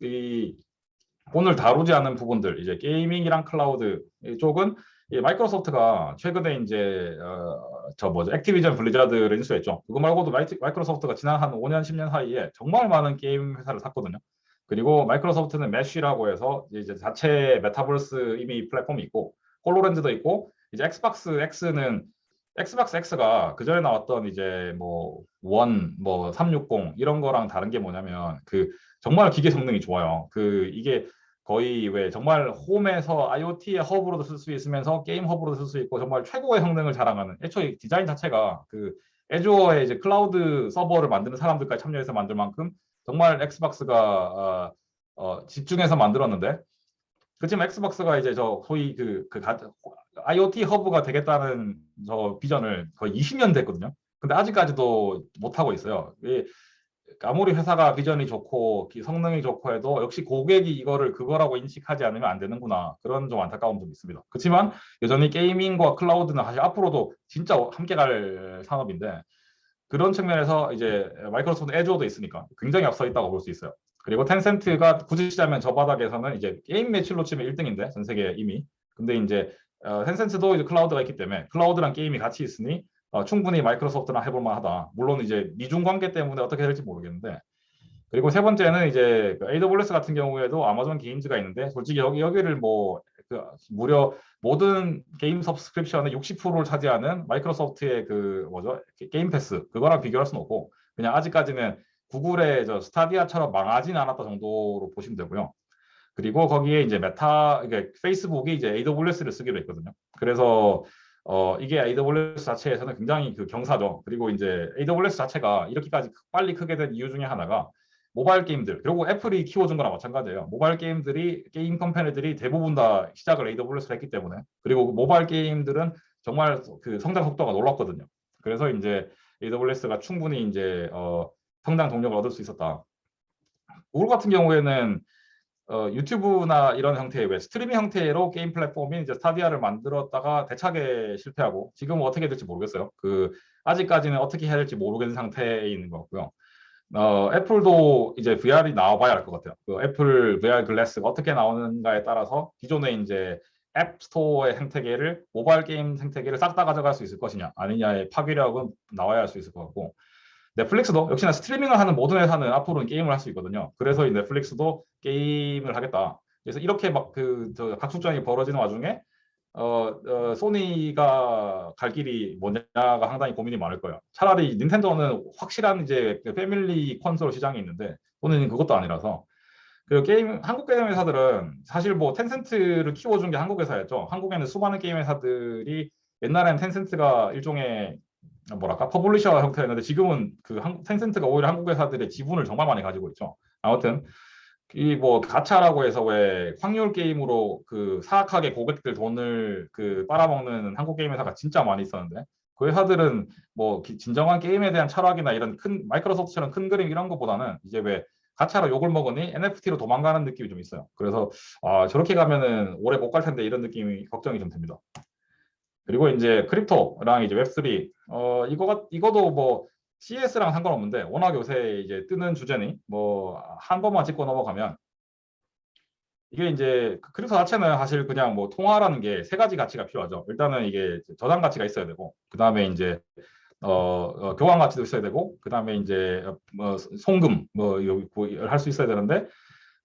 오늘 다루지 않은 부분들 이제 게이밍이랑 클라우드 쪽은 마이크로소프트가 최근에 이제 액티비전 블리자드를 인수했죠. 그거 말고도 마이크로소프트가 지난 한 5년 10년 사이에 정말 많은 게임 회사를 샀거든요. 그리고 마이크로소프트는 메쉬라고 해서 이제 자체 메타버스 이미 플랫폼이 있고 홀로렌즈도 있고 이제 엑스박스 X가 그 전에 나왔던 이제 뭐 360 이런 거랑 다른 게 뭐냐면 정말 기계 성능이 좋아요. 이게 거의 왜 정말 홈에서 IoT의 허브로도 쓸 수 있으면서 게임 허브로도 쓸 수 있고 정말 최고의 성능을 자랑하는 애초에 디자인 자체가 애주어의 이제 클라우드 서버를 만드는 사람들까지 참여해서 만들 만큼 정말 엑스박스가 집중해서 만들었는데, 그치만 엑스박스가 이제 저 소위 IoT 허브가 되겠다는 저 비전을 거의 20년 됐거든요. 근데 아직까지도 못 하고 있어요. 아무리 회사가 비전이 좋고 성능이 좋고 해도 역시 고객이 이거를 그거라고 인식하지 않으면 안 되는구나, 그런 좀 안타까움도 있습니다. 그렇지만 여전히 게이밍과 클라우드는 사실 앞으로도 진짜 함께 갈 산업인데, 그런 측면에서 이제 마이크로소프트 애주어도 있으니까 굉장히 앞서 있다고 볼 수 있어요. 그리고 텐센트가 굳이 치자면 저 바닥에서는 이제 게임 매출로 치면 1등인데 전 세계 이미. 근데 이제 텐센트도 이제 클라우드가 있기 때문에 클라우드랑 게임이 같이 있으니 충분히 마이크로소프트랑 해볼 만하다. 물론 이제 미중 관계 때문에 어떻게 될지 모르겠는데. 그리고 세 번째는 이제 AWS 같은 경우에도 아마존 게임즈가 있는데, 솔직히 여기를 무려 모든 게임 서브스크립션의 60%를 차지하는 마이크로소프트의 게임 패스, 그거랑 비교할 수는 없고, 그냥 아직까지는 구글의 저 스타디아처럼 망하진 않았다 정도로 보시면 되고요. 그리고 거기에 이제 페이스북이 이제 AWS를 쓰기로 했거든요. 그래서 이게 AWS 자체에서는 굉장히 경사죠. 그리고 이제 AWS 자체가 이렇게까지 빨리 크게 된 이유 중에 하나가 모바일 게임들, 그리고 애플이 키워준 거랑 마찬가지예요. 모바일 게임 컴퍼니들이 대부분 다 시작을 AWS로 했기 때문에. 그리고 모바일 게임들은 정말 성장 속도가 놀랐거든요. 그래서 이제 AWS가 충분히 이제 성장 동력을 얻을 수 있었다. 구글 같은 경우에는 유튜브나 이런 형태의 스트리밍 형태로 게임 플랫폼인 이제 스타디아를 만들었다가 대차게 실패하고 지금은 어떻게 될지 모르겠어요. 아직까지는 어떻게 해야 될지 모르겠는 상태에 있는 것 같고요. 애플도 이제 VR이 나와봐야 할 것 같아요. 애플 VR 글래스가 어떻게 나오는가에 따라서 기존의 이제 앱 스토어의 생태계를, 모바일 게임 생태계를 싹 다 가져갈 수 있을 것이냐 아니냐의 파괴력은 나와야 할 수 있을 것 같고, 넷플릭스도 역시나 스트리밍을 하는 모든 회사는 앞으로는 게임을 할 수 있거든요. 그래서 이 넷플릭스도 게임을 하겠다. 그래서 이렇게 각축전이 벌어지는 와중에 소니가 갈 길이 뭐냐가 상당히 고민이 많을 거예요. 차라리 닌텐도는 확실한 이제 패밀리 콘솔 시장이 있는데, 소니는 그것도 아니라서. 그리고 한국 게임 회사들은 사실 뭐 텐센트를 키워준 게 한국 회사였죠. 한국에는 수많은 게임 회사들이, 옛날에는 텐센트가 일종의 뭐랄까 퍼블리셔 형태였는데, 지금은 텐센트가 오히려 한국 회사들의 지분을 정말 많이 가지고 있죠. 아무튼 가차라고 해서 왜 확률 게임으로 사악하게 고객들 돈을 빨아먹는 한국 게임 회사가 진짜 많이 있었는데, 그 회사들은 진정한 게임에 대한 철학이나 이런 마이크로소프트처럼 큰 그림 이런 것보다는 이제 왜 가차로 욕을 먹으니 NFT로 도망가는 느낌이 좀 있어요. 그래서 저렇게 가면은 오래 못 갈 텐데, 이런 느낌이 걱정이 좀 됩니다. 그리고 이제 크립토랑 이제 웹3, 이거도 뭐 CS랑 상관없는데, 워낙 요새 이제 뜨는 주제니 한 번만 짚고 넘어가면, 이게 이제 크립토 자체는 사실 그냥 통화라는 게 세 가지 가치가 필요하죠. 일단은 이게 저장 가치가 있어야 되고, 그 다음에 이제 교환 가치도 있어야 되고, 그 다음에 이제 송금 할 수 있어야 되는데,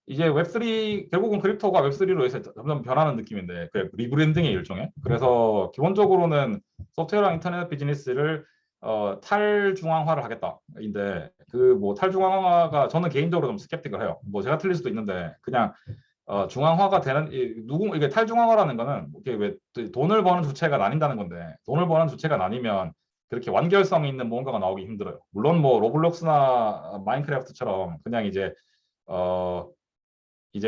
이제 웹3 결국은 크립토가 웹3로 해서 점점 변하는 느낌인데, 리브랜딩의 일종의. 그래서 기본적으로는 소프트웨어랑 인터넷 비즈니스를 탈중앙화를 하겠다인데, 탈중앙화가 저는 개인적으로 좀 스캡틱을 해요. 제가 틀릴 수도 있는데, 그냥 중앙화가 되는 이게 탈중앙화라는 거는 이게 왜 돈을 버는 주체가 나뉜다는 건데, 돈을 버는 주체가 나뉘면 그렇게 완결성 있는 무언가가 나오기 힘들어요. 물론 로블록스나 마인크래프트처럼 그냥 이제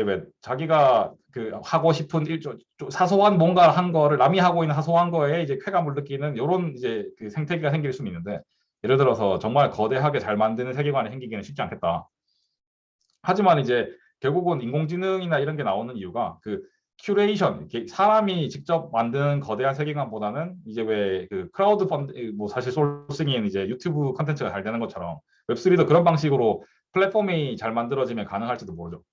왜 자기가 하고 싶은 사소한 뭔가 한 거를 남이 하고 있는 사소한 거에 이제 쾌감을 느끼는 이런 이제 생태계가 생길 수는 있는데, 예를 들어서 정말 거대하게 잘 만드는 세계관이 생기기는 쉽지 않겠다. 하지만 이제 결국은 인공지능이나 이런 게 나오는 이유가 큐레이션, 사람이 직접 만드는 거대한 세계관보다는 이제 왜 크라우드 펀드, 사실 솔싱인 이제 유튜브 컨텐츠가 잘 되는 것처럼 웹3도 그런 방식으로 플랫폼이 잘 만들어지면 가능할지도 모르죠.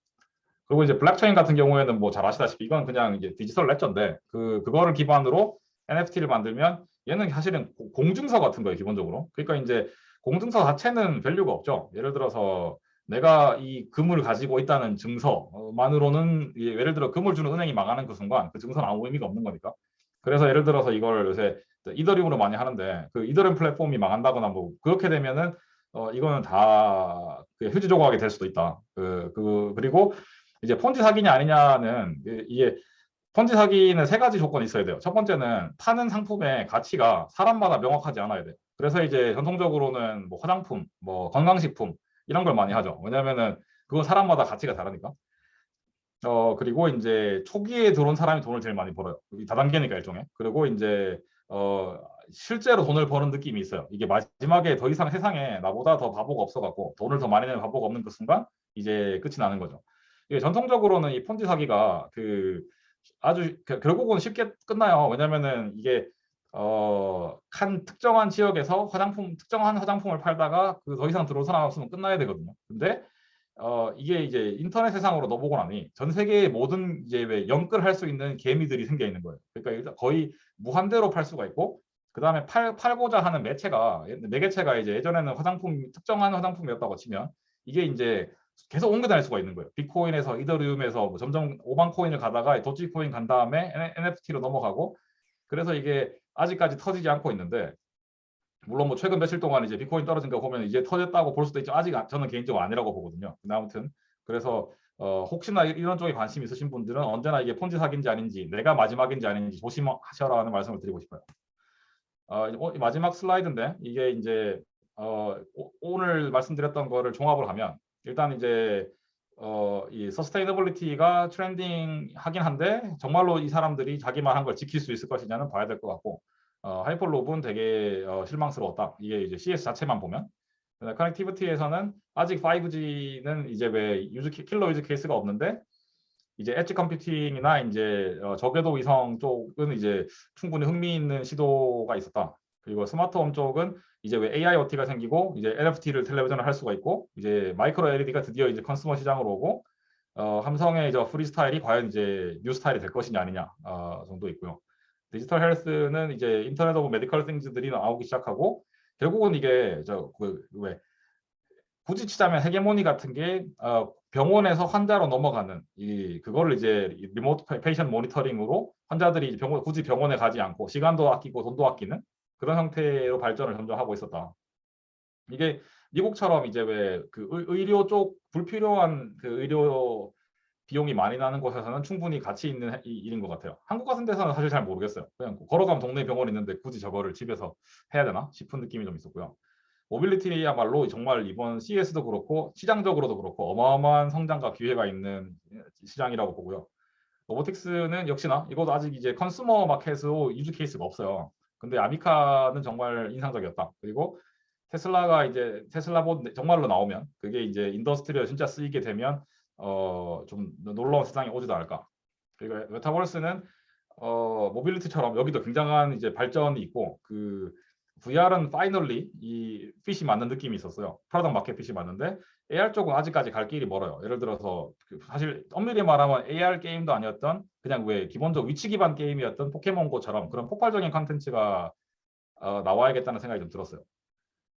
그리고 이제 블록체인 같은 경우에는 잘 아시다시피 이건 그냥 이제 디지털 레저인데, 그거를 기반으로 NFT를 만들면 얘는 사실은 공증서 같은 거예요, 기본적으로. 그러니까 이제 공증서 자체는 밸류가 없죠. 예를 들어서 내가 이 금을 가지고 있다는 증서만으로는, 예를 들어 금을 주는 은행이 망하는 그 순간 그 증서는 아무 의미가 없는 거니까. 그래서 예를 들어서 이걸 요새 이더리움으로 많이 하는데, 이더리움 플랫폼이 망한다거나 그렇게 되면은 이거는 다 휴지 조각이 될 수도 있다. 그리고 이제 폰지 사기냐 아니냐는, 이게 폰지 사기는 세 가지 조건이 있어야 돼요. 첫 번째는 파는 상품의 가치가 사람마다 명확하지 않아야 돼요. 그래서 이제 전통적으로는 화장품, 건강식품 이런 걸 많이 하죠. 왜냐면은 그건 사람마다 가치가 다르니까. 그리고 이제 초기에 들어온 사람이 돈을 제일 많이 벌어요. 이 다단계니까 일종의. 그리고 이제 실제로 돈을 버는 느낌이 있어요. 이게 마지막에 더 이상 세상에 나보다 더 바보가 없어갖고 돈을 더 많이 내는 바보가 없는 그 순간 이제 끝이 나는 거죠. 이게 전통적으로는 이 폰지 사기가 아주 결국은 쉽게 끝나요. 왜냐면은 이게 한 특정한 지역에서 특정한 화장품을 팔다가 그 더 이상 들어올 사람 없으면 끝나야 되거든요. 근데 이게 이제 인터넷 세상으로 넘어오고 나니 전 세계의 모든 이제 왜 영끌할 수 있는 개미들이 생겨 있는 거예요. 그러니까 일단 거의 무한대로 팔 수가 있고, 그 다음에 팔고자 하는 매개체가 이제 예전에는 특정한 화장품이었다고 치면 이게 이제 계속 옮겨 다닐 수가 있는 거예요. 비트코인에서 이더리움에서 뭐 점점 오만 코인을 가다가 도지코인 간 다음에 NFT로 넘어가고, 그래서 이게 아직까지 터지지 않고 있는데, 물론 뭐 최근 며칠 동안 이제 비트코인 떨어진 거 보면 이제 터졌다고 볼 수도 있죠. 아직 저는 개인적으로 아니라고 보거든요. 근데 아무튼 그래서 혹시나 이런 쪽에 관심 있으신 분들은 언제나 이게 폰지 사기인지 아닌지, 내가 마지막인지 아닌지 조심하셔라는 말씀을 드리고 싶어요. 마지막 슬라이드인데, 이게 이제 오늘 말씀드렸던 거를 종합을 하면 일단 이제 이 서스테이너빌리티가 트렌딩 하긴 한데 정말로 이 사람들이 자기 말한 걸 지킬 수 있을 것이냐는 봐야 될 것 같고, 하이퍼롭은 되게 실망스러웠다. 이게 이제 CS 자체만 보면. 커넥티비티에서는 아직 5G는 이제 왜 킬러 유즈 케이스가 없는데, 이제 엣지 컴퓨팅이나 이제 저궤도 위성 쪽은 이제 충분히 흥미있는 시도가 있었다. 그리고 스마트홈 쪽은 이제 왜 AIoT가 생기고 이제 NFT를 텔레비전을 할 수가 있고, 이제 마이크로 LED가 드디어 이제 컨슈머 시장으로 오고, 삼성의 저 프리스타일이 과연 이제 뉴스타일이 될 것이냐 아니냐 정도 있고요. 디지털 헬스는 이제 인터넷 오브 메디컬 띵즈들이 나오기 시작하고, 결국은 이게 왜 굳이 치자면 헤게모니 같은 게 병원에서 환자로 넘어가는 그거를 이제 리모트 페이션 모니터링으로 환자들이 굳이 병원에 가지 않고 시간도 아끼고 돈도 아끼는 그런 형태로 발전을 점점 하고 있었다. 이게 미국처럼 이제 왜 그 의료 쪽 불필요한 그 의료 비용이 많이 나는 곳에서는 충분히 가치 있는 일인 것 같아요. 한국 같은 데서는 사실 잘 모르겠어요. 그냥 걸어가면 동네 병원 있는데 굳이 저거를 집에서 해야 되나 싶은 느낌이 좀 있었고요. 모빌리티야말로 정말 이번 CES도 그렇고 시장적으로도 그렇고 어마어마한 성장과 기회가 있는 시장이라고 보고요. 로보틱스는 역시나 이것도 아직 이제 컨슈머 마켓으로 유즈 케이스가 없어요. 근데 아미카는 정말 인상적이었다. 그리고 테슬라봇 정말로 나오면 그게 이제 인더스트리에 진짜 쓰이게 되면 좀 놀라운 세상이 오지도 않을까. 그리고 메타버스는 모빌리티처럼 여기도 굉장한 이제 발전이 있고, VR은 파이널리 이 핏이 맞는 느낌이 있었어요. 프로덕트 마켓 핏이 맞는데 AR 쪽은 아직까지 갈 길이 멀어요. 예를 들어서 사실 엄밀히 말하면 AR 게임도 아니었던 그냥 왜 기본적 위치 기반 게임이었던 포켓몬고처럼 그런 폭발적인 컨텐츠가 나와야겠다는 생각이 좀 들었어요.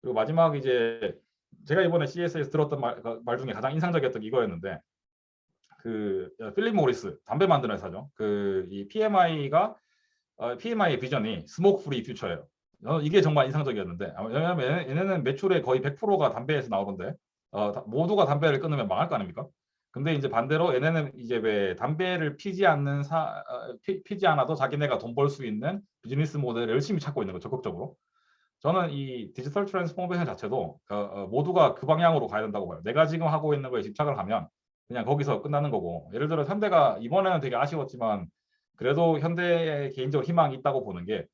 그리고 마지막 이제 제가 이번에 CES에서 들었던 말 중에 가장 인상적이었던 이거였는데, 필립 모리스 담배 만드는 회사죠. 이 PMI의 비전이 스모크 프리 퓨처예요. 이게 정말 인상적이었는데, 왜냐하면 얘네는 매출의 거의 100%가 담배에서 나오는데 모두가 담배를 끊으면 망할 거 아닙니까? 근데 이제 반대로 얘네는 이제 왜 담배를 피지 않아도 자기네가 돈 벌 수 있는 비즈니스 모델을 열심히 찾고 있는 거 적극적으로. 저는 이 디지털 트랜스포메이션 자체도 모두가 그 방향으로 가야 된다고 봐요. 내가 지금 하고 있는 거에 집착을 하면 그냥 거기서 끝나는 거고, 예를 들어 현대가 이번에는 되게 아쉬웠지만 그래도 현대에 개인적으로 희망이 있다고 보는 게,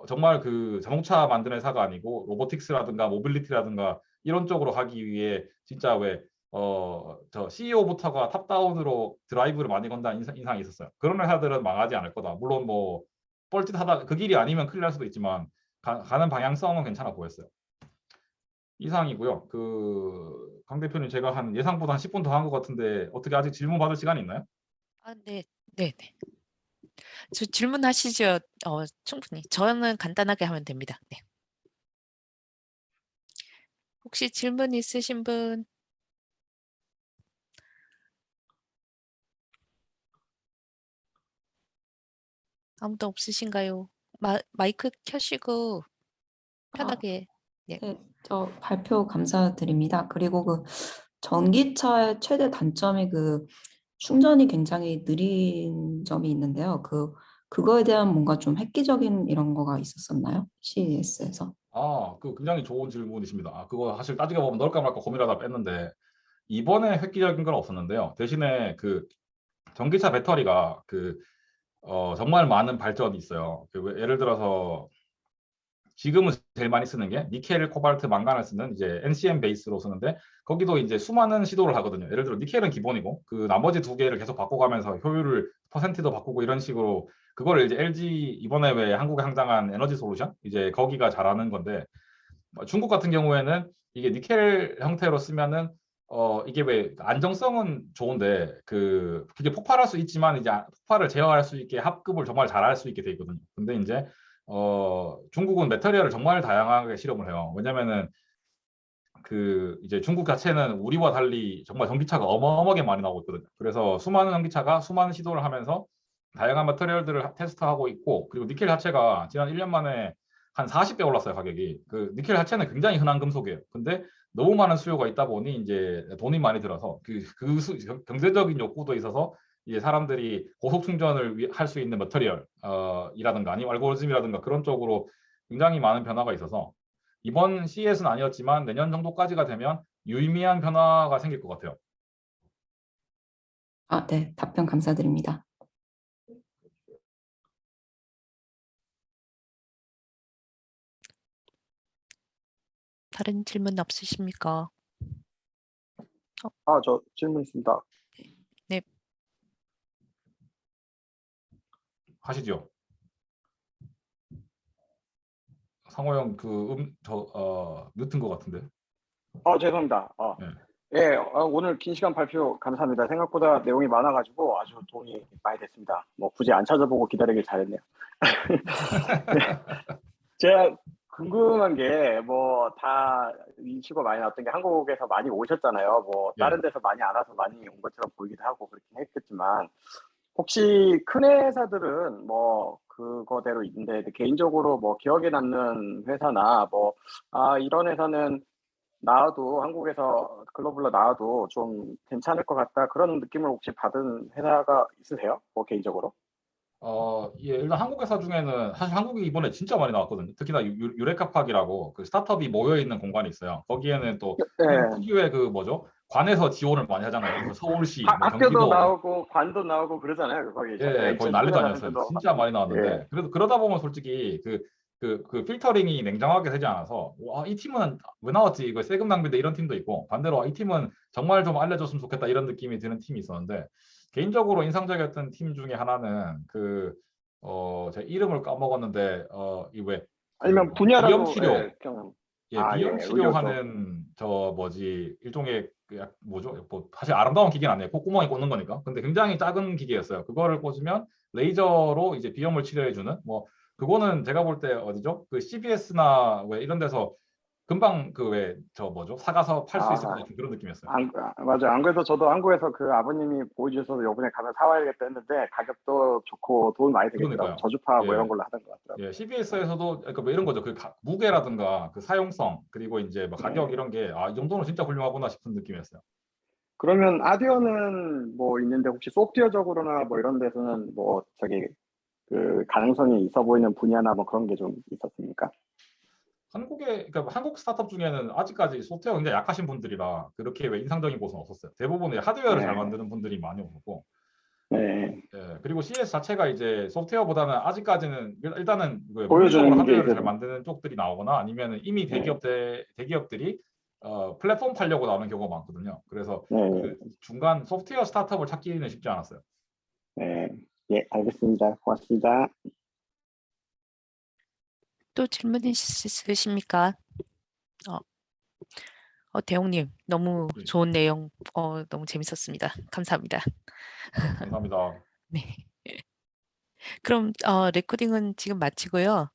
정말 자동차 만드는 회사가 아니고 로보틱스라든가 모빌리티라든가 이런 쪽으로 하기 위해 진짜 저 CEO부터가 탑다운으로 드라이브를 많이 건다는 인상이 있었어요. 그런 회사들은 망하지 않을 거다. 물론 뭐 뻘짓하다 그 길이 아니면 큰일 날 수도 있지만 가는 방향성은 괜찮아 보였어요. 이상이고요. 강 대표님, 제가 한 예상보다 한 10분 더 한 것 같은데 어떻게 아직 질문 받을 시간이 있나요? 네, 네, 네. 질문하시죠. 충분히. 저는 간단하게 하면 됩니다. 네. 혹시 질문 있으신 분? 아무도 없으신가요? 마이크 켜시고 편하게. 네. 네, 저 발표 감사드립니다. 그리고 전기차의 최대 단점이 충전이 굉장히 느린 점이 있는데요. 그거에 대한 뭔가 좀 획기적인 이런 거가 있었었나요? CES에서? 굉장히 좋은 질문이십니다. 그거 사실 따지고 보면 넣을까 말까 고민하다 뺐는데, 이번에 획기적인 건 없었는데요. 대신에 전기차 배터리가 정말 많은 발전이 있어요. 예를 들어서 지금은 제일 많이 쓰는 게 니켈, 코발트, 망간을 쓰는 이제 NCM 베이스로 쓰는데 거기도 이제 수많은 시도를 하거든요. 예를 들어 니켈은 기본이고 그 나머지 두 개를 계속 바꿔가면서 효율을 퍼센트도 바꾸고 이런 식으로 그거를 이제 LG 이번에 왜 한국에 상장한 에너지 솔루션 이제 거기가 잘하는 건데 중국 같은 경우에는 이게 니켈 형태로 쓰면은 이게 왜 안정성은 좋은데 그게 폭발할 수 있지만 이제 폭발을 제어할 수 있게 합급을 정말 잘할 수 있게 돼 있거든요. 근데 이제 중국은 매터리얼을 정말 다양하게 실험을 해요. 왜냐면은 이제 중국 자체는 우리와 달리 정말 전기차가 어마어마하게 많이 나오고 있거든요. 그래서 수많은 전기차가 수많은 시도를 하면서 다양한 매터리얼들을 테스트하고 있고 그리고 니켈 자체가 지난 1년 만에 한 40배 올랐어요, 가격이. 니켈 자체는 굉장히 흔한 금속이에요. 근데 너무 많은 수요가 있다 보니 이제 돈이 많이 들어서 경제적인 욕구도 있어서 이제 사람들이 고속 충전을 할 수 있는 매터리얼 이라든가 아니면 알고리즘이라든가 그런 쪽으로 굉장히 많은 변화가 있어서 이번 CES는 아니었지만 내년 정도까지가 되면 유의미한 변화가 생길 것 같아요. 네, 답변 감사드립니다. 다른 질문 없으십니까? 저 질문 있습니다. 네. 하시죠. 상호 형 뮤트인 것 같은데. 죄송합니다. 네. 예, 오늘 긴 시간 발표 감사합니다. 생각보다 내용이 많아가지고 아주 도움이 많이 됐습니다. 뭐 굳이 안 찾아보고 기다리길 잘했네요. 네. 제가 궁금한 게 뭐 다 이슈가 많이 나왔던 게 한국에서 많이 오셨잖아요. 뭐 다른 데서 많이 안 와서 많이 온 것처럼 보이기도 하고 그렇긴 했겠지만 혹시 큰 회사들은 뭐 그거대로 있는데 개인적으로 뭐 기억에 남는 회사나 뭐 이런 회사는 나와도 한국에서 글로벌로 나와도 좀 괜찮을 것 같다 그런 느낌을 혹시 받은 회사가 있으세요? 뭐 개인적으로? 일단 한국 회사 중에는 사실 한국이 이번에 진짜 많이 나왔거든요. 특히나 유레카팍이라고 그 스타트업이 모여 있는 공간이 있어요. 거기에는 또 네. 특유의 관에서 지원을 많이 하잖아요. 그래서 서울시, 뭐 학교도 경기도 나오고 관도 나오고 그러잖아요. 거기 거의 난리도 아니었어요. 2019년 진짜 많이 나왔는데 예. 그래도 그러다 보면 솔직히 그 필터링이 냉정하게 되지 않아서 이 팀은 왜 나왔지? 이거 세금 낭비인데 이런 팀도 있고 반대로 이 팀은 정말 좀 알려줬으면 좋겠다 이런 느낌이 드는 팀이 있었는데 개인적으로 인상적이었던 팀 중에 하나는 제 이름을 까먹었는데 이왜 아니면 비염 분야라도 치료 비염 의료 쪽. 치료하는 일종의 뭐 사실 아름다운 기계는 아니에요. 콧구멍에 꽂는 거니까. 근데 굉장히 작은 기계였어요. 그거를 꽂으면 레이저로 이제 비염을 치료해주는 뭐 그거는 제가 볼 때 어디죠? CBS나 왜 이런 데서 금방 사가서 팔 수 있을 것 같은 그런 느낌이었어요. 맞아요. 안 그래도 저도 한국에서 그 아버님이 보여주셔서 이번에 가면 사와야겠다 했는데 가격도 좋고 도움이 많이 되겠더라고요. 그러니까요. 저주파 뭐 이런 걸로 하던 것 같더라고요. CBS에서도 그러니까 뭐 이런 거죠. 무게라든가 사용성 그리고 이제 뭐 가격 이런 게 이 정도는 진짜 훌륭하구나 싶은 느낌이었어요. 그러면 아디오는 뭐 있는데 혹시 소프트웨어적으로나 뭐 이런 데서는 뭐 그 가능성이 있어 보이는 분야나 뭐 그런 게 좀 있었습니까? 그러니까 한국 스타트업 중에는 아직까지 소프트웨어 굉장히 약하신 분들이라 그렇게 왜 인상적인 곳은 없었어요. 대부분 하드웨어를 잘 만드는 분들이 많이 없었고. 네. 그리고 CS 자체가 이제 소프트웨어보다는 아직까지는 일단은 보여주는 물리적으로 하드웨어를 게 잘 만드는 쪽들이 나오거나 아니면 이미 대기업들이 플랫폼 팔려고 나오는 경우가 많거든요. 그래서 그 중간 소프트웨어 스타트업을 찾기는 쉽지 않았어요. 네, 예, 알겠습니다. 고맙습니다. 또 질문 있으십니까? 대웅님 너무 좋은 내용 너무 재밌었습니다. 감사합니다. 감사합니다. 네. 그럼 레코딩은 지금 마치고요.